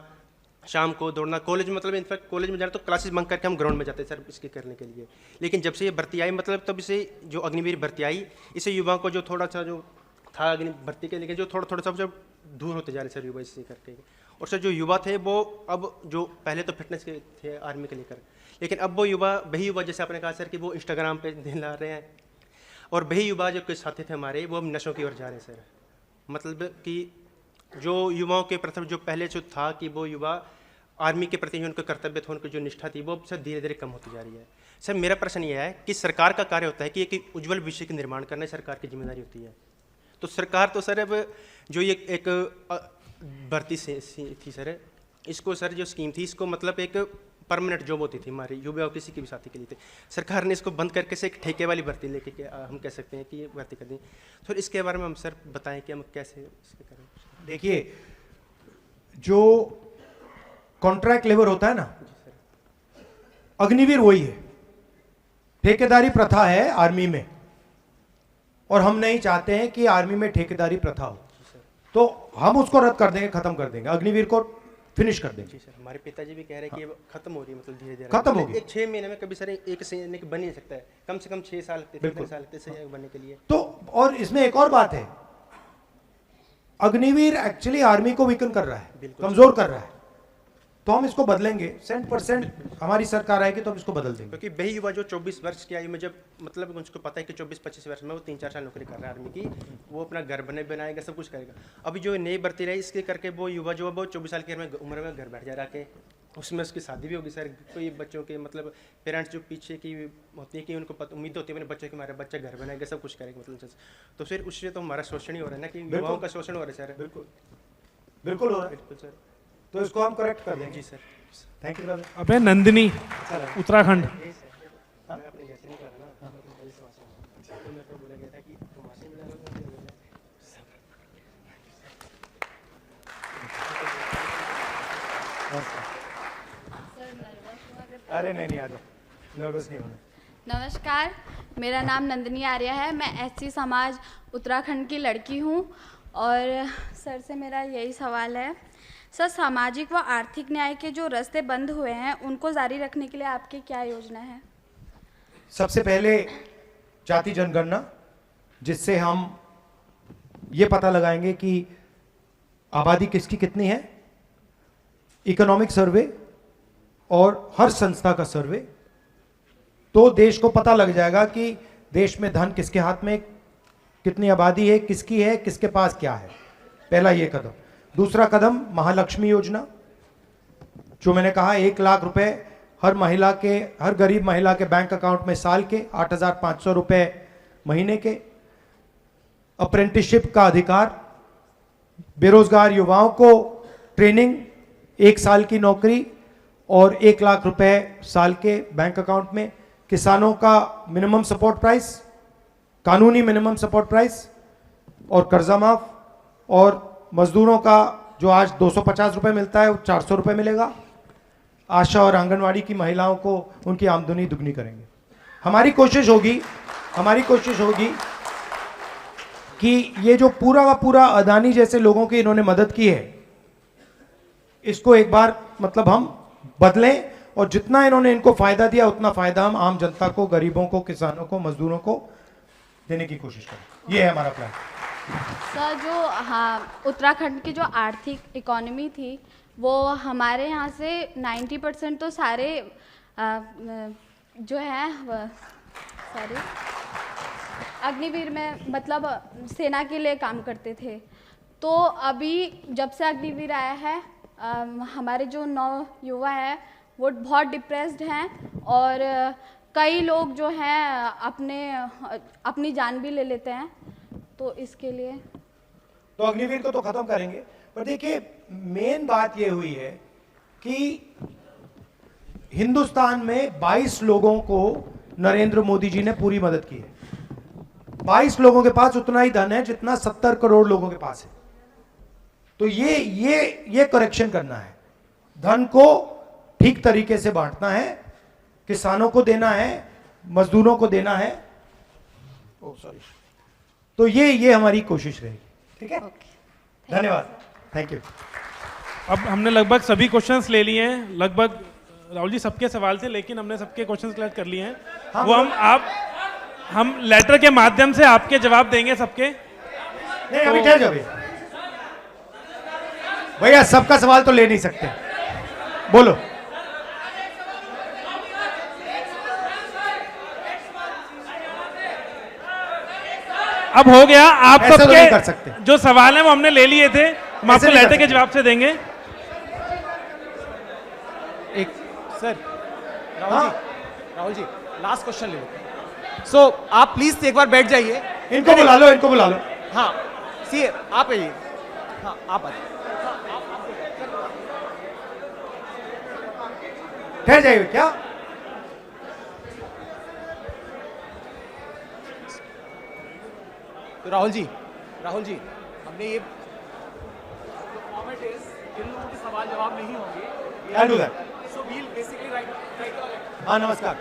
शाम को दौड़ना, कॉलेज में मतलब इनफैक्ट कॉलेज में जाना तो क्लासेस बंक करके हम ग्राउंड में जाते सर इसके करने के लिए। लेकिन जब से ये भर्ती आई, मतलब तब से जो अग्निवीर भर्ती आई, इससे युवाओं को जो थोड़ा सा जो था अग्नि भर्ती के लेके जो थोड़ा सा जब दूर होते जा रहे सर युवा इससे करके। और सर जो युवा थे वो अब जो पहले तो फिटनेस के थे आर्मी के लेकर, लेकिन अब वो युवा वही युवा जैसे आपने कहा सर कि वो इंस्टाग्राम पे दिला रहे हैं, और वही युवा जो कुछ साथी थे हमारे वो अब नशों की ओर जा रहे हैं सर। मतलब कि जो युवाओं के प्रथम जो पहले जो था कि वो युवा आर्मी के प्रति जो उनका कर्तव्य था, उनकी जो निष्ठा थी वो सर धीरे धीरे कम होती जा रही है। सर मेरा प्रश्न ये है कि सरकार का कार्य होता है कि एक उज्ज्वल भविष्य का निर्माण करना सरकार की जिम्मेदारी होती है, तो सरकार तो सर अब जो ये एक भर्ती से थी सर, इसको सर जो स्कीम थी इसको मतलब एक परमानेंट जॉब होती थी हमारी युवा किसी की भी साथी के लिए थे, सरकार ने इसको बंद करके से एक ठेके वाली भर्ती लेके के हम कह सकते हैं कि ये भर्ती कर दी। तो इसके बारे में हम सर बताएं कि हम कैसे इसके करें। देखिए, जो कॉन्ट्रैक्ट लेबर होता है ना, अग्निवीर वही है। ठेकेदारी प्रथा है आर्मी में, और हम नहीं चाहते हैं कि आर्मी में ठेकेदारी प्रथा हो, तो हम उसको रद्द कर देंगे, खत्म कर देंगे, अग्निवीर को फिनिश कर देंगे। जी सर, हमारे पिताजी भी कह रहे हैं कि ये खत्म हो रही है, मतलब धीरे धीरे खत्म होगी। एक 6 महीने में कभी सर एक सैनिक बन नहीं सकता है, कम से कम 6 साल 3 साल से बनने के लिए। तो और इसमें एक और बात है, अग्निवीर एक्चुअली आर्मी को वीकन कर रहा है, कमजोर कर रहा है, तो हम इसको बदलेंगे। 100% हमारी सरकार आएगी तो हम इसको बदल देंगे। क्योंकि वही युवा जो 24 वर्ष की आयु में जब मतलब उसको पता है कि 24-25 वर्ष में वो 3-4 साल नौकरी कर रहा है आर्मी की, वो अपना घर बनाएगा, सब कुछ करेगा। अभी जो नई भर्ती रही इसके करके वो युवा जो वो 24 साल की उम्र में घर बैठ जा रहा है, उसमें उसकी शादी भी होगी सर। कोई बच्चों के मतलब पेरेंट्स जो पीछे की होती है कि उनको उम्मीद होती है अपने बच्चों की, हमारे बच्चा घर बनाएगा, सब कुछ करेगा, मतलब तो फिर उससे तो हमारा शोषण ही हो रहा है ना, कि युवाओं का शोषण हो रहा है सर। बिल्कुल बिल्कुल हो रहा है, बिल्कुल सर, तो इसको हम करेक्ट कर देंगे। जी सर, थैंक यू ब्रदर। अब है नंदिनी, उत्तराखंड। अरे नहीं आ जाओ, नर्वस नहीं होना। नमस्कार, मेरा नाम नंदिनी आर्य है। मैं एससी समाज उत्तराखंड की लड़की हूँ और सर से मेरा यही सवाल है, सर सामाजिक व आर्थिक न्याय के जो रास्ते बंद हुए हैं उनको जारी रखने के लिए आपकी क्या योजना है? सबसे पहले जाति जनगणना, जिससे हम ये पता लगाएंगे कि आबादी किसकी कितनी है, इकोनॉमिक सर्वे और हर संस्था का सर्वे, तो देश को पता लग जाएगा कि देश में धन किसके हाथ में, कितनी आबादी है, किसकी है, किसके पास क्या है। पहला ये कदम। दूसरा कदम महालक्ष्मी योजना, जो मैंने कहा 1 लाख रुपए हर गरीब महिला के बैंक अकाउंट में साल के, 8,500 रुपए महीने के। अप्रेंटिसशिप का अधिकार, बेरोजगार युवाओं को ट्रेनिंग, 1 साल की नौकरी और 1 लाख रुपए साल के बैंक अकाउंट में। किसानों का मिनिमम सपोर्ट प्राइस, कानूनी मिनिमम सपोर्ट प्राइस और कर्जा माफ, और मजदूरों का जो आज 250 रुपए मिलता है वो 400 रुपए मिलेगा। आशा और आंगनवाड़ी की महिलाओं को उनकी आमदनी दुगनी करेंगे। हमारी कोशिश होगी कि ये जो पूरा का पूरा अदानी जैसे लोगों की इन्होंने मदद की है, इसको एक बार मतलब हम बदलें, और जितना इन्होंने इनको फायदा दिया उतना फायदा हम आम जनता को, गरीबों को, किसानों को, मजदूरों को देने की कोशिश करें। ये है हमारा प्लान। सर जो उत्तराखंड की जो आर्थिक इकोनॉमी थी वो हमारे यहाँ से 90% तो सारे जो है सॉरी अग्निवीर में मतलब सेना के लिए काम करते थे। तो अभी जब से अग्निवीर आया है हमारे जो नौ युवा है वो बहुत डिप्रेस्ड हैं, और कई लोग जो हैं अपनी जान भी ले लेते हैं। तो इसके लिए तो अग्निवीर को तो खत्म करेंगे, पर देखिए मेन बात यह हुई है कि हिंदुस्तान में 22 लोगों को नरेंद्र मोदी जी ने पूरी मदद की है। 22 लोगों के पास उतना ही धन है जितना 70 करोड़ लोगों के पास है। तो ये करेक्शन करना है, धन को ठीक तरीके से बांटना है, किसानों को देना है, मजदूरों को देना है। तो ये हमारी कोशिश रहेगी। ठीक है, धन्यवाद, थैंक यू। अब हमने लगभग सभी क्वेश्चंस ले लिए हैं, लगभग राहुल जी सबके सवाल थे, लेकिन हमने सबके क्वेश्चंस क्लियर कर लिए हैं। वो हम लेटर के माध्यम से आपके जवाब देंगे सबके। नहीं, अभी ठहर जाओ भैया, सबका सवाल तो ले नहीं सकते, बोलो। अब हो गया, आप ऐसे तो नहीं सबके कर सकते। जो सवाल हैं वो हमने ले लिए थे, हम आपको नहीं लेटर कर के जवाब से देंगे। एक sir Rahul ji last question ले लो। आप प्लीज एक बार बैठ जाइए। इनको बुला लो, इनको बुला लो। हाँ सी आप आइए। हाँ आप आइए। ठहर जाइए क्या? तो राहुल जी हमने ये इन लोगों के सवाल जवाब नहीं होंगे। I'll do that. So we'll basically write हाँ, नमस्कार।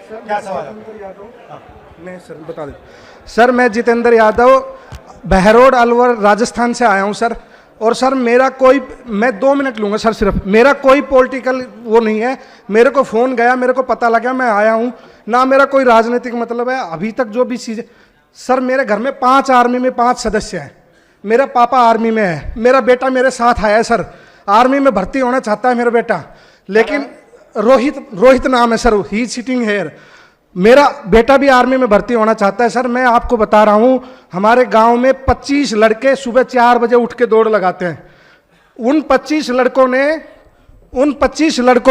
क्या सवाल है? मैं सर बता दें। सर मैं जितेंद्र यादव बहरोड अलवर राजस्थान से आया हूं सर। और सर मैं 2 मिनट लूंगा सर सिर्फ। मेरा कोई पॉलिटिकल वो नहीं है। मेरे को फ़ोन गया, मेरे को पता लगा, मैं आया हूं ना। मेरा कोई राजनीतिक मतलब है। अभी तक जो भी चीज़ें सर, मेरे घर में 5 आर्मी में 5 सदस्य हैं। मेरा पापा आर्मी में है, मेरा बेटा मेरे साथ आया है सर। आर्मी में भर्ती होना चाहता है मेरा बेटा, लेकिन रोहित नाम है सर, ही सिटिंग हेयर। मेरा बेटा भी आर्मी में भर्ती होना चाहता है सर। मैं आपको बता रहा हूं, हमारे गांव में 25 लड़के सुबह 4 बजे उठ के दौड़ लगाते हैं। उन 25 लड़कों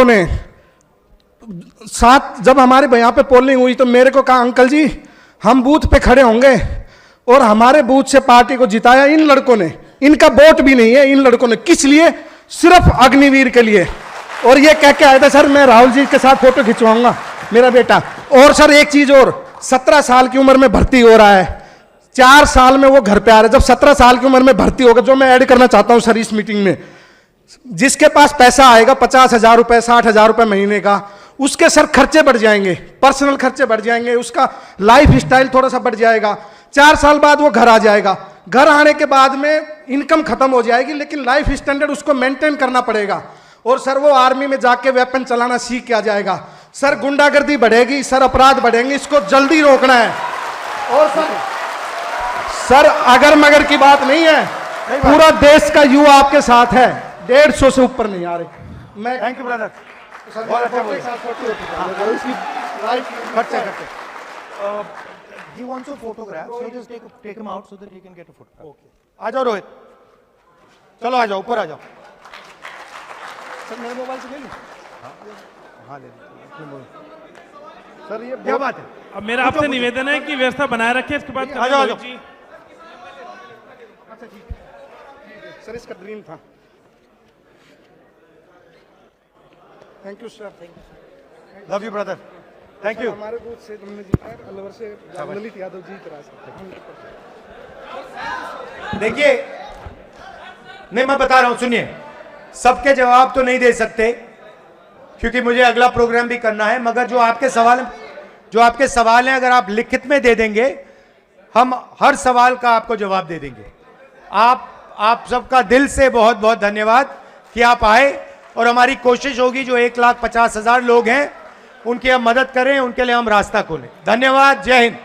ने साथ जब हमारे यहाँ पे पोलिंग हुई तो मेरे को कहा, अंकल जी हम बूथ पे खड़े होंगे, और हमारे बूथ से पार्टी को जिताया इन लड़कों ने। इनका वोट भी नहीं है इन लड़कों ने। किस लिए? सिर्फ अग्निवीर के लिए। और ये कह के आया था सर मैं राहुल जी के साथ फोटो खिंचवाऊंगा मेरा बेटा। और सर एक चीज और, 17 साल की उम्र में भर्ती हो रहा है, 4 साल में वो घर पे आ रहा है। जब 17 साल की उम्र में भर्ती होगा, जो मैं ऐड करना चाहता हूं सर इस मीटिंग में, जिसके पास पैसा आएगा 50,000 रुपए 60,000 रुपए महीने का, उसके सर खर्चे बढ़ जाएंगे, पर्सनल खर्चे बढ़ जाएंगे, उसका लाइफ स्टाइल थोड़ा सा बढ़ जाएगा। 4 साल बाद वो घर आ जाएगा। घर आने के बाद में इनकम खत्म हो जाएगी, लेकिन लाइफ स्टैंडर्ड उसको मेंटेन करना पड़ेगा। और सर वो आर्मी में जाके वेपन चलाना सीख के आ जाएगा। सर गुंडागर्दी बढ़ेगी, सर अपराध बढ़ेंगे, इसको जल्दी रोकना है। और सर अगर मगर की बात नहीं है, पूरा देश का युवा आपके साथ है। 150 से ऊपर नहीं आ रहे। मैं थैंक यू ब्रदर। बहुत अच्छा बोले। He wants a photograph, so just take him out so that he can get a photograph. Okay. आ जाओ रोहित, चलो आ जाओ, ऊपर आ जाओ। सर मेरे मोबाइल से ले लूं? हाँ ले लो। सर ये क्या बात है? अब मेरा आपसे निवेदन है कि व्यवस्था बनाए रखें, इसके बाद आ जाओ। जी अच्छा ठीक है सर, इसका ड्रीम था। Thank you sir. Love you brother, thank you. हमारे बूथ से तुमने जीता है, अलवर से ललित यादव जीत रहा है। देखिए, नहीं मैं बता रहा हूं, सुनिए, सबके जवाब तो नहीं दे सकते क्योंकि मुझे अगला प्रोग्राम भी करना है, मगर जो आपके सवाल हैं अगर आप लिखित में दे देंगे, हम हर सवाल का आपको जवाब दे देंगे। आप सबका दिल से बहुत बहुत धन्यवाद कि आप आए, और हमारी कोशिश होगी जो 1,50,000 लोग हैं उनकी हम मदद करें, उनके लिए हम रास्ता खोलें। धन्यवाद, जय हिंद।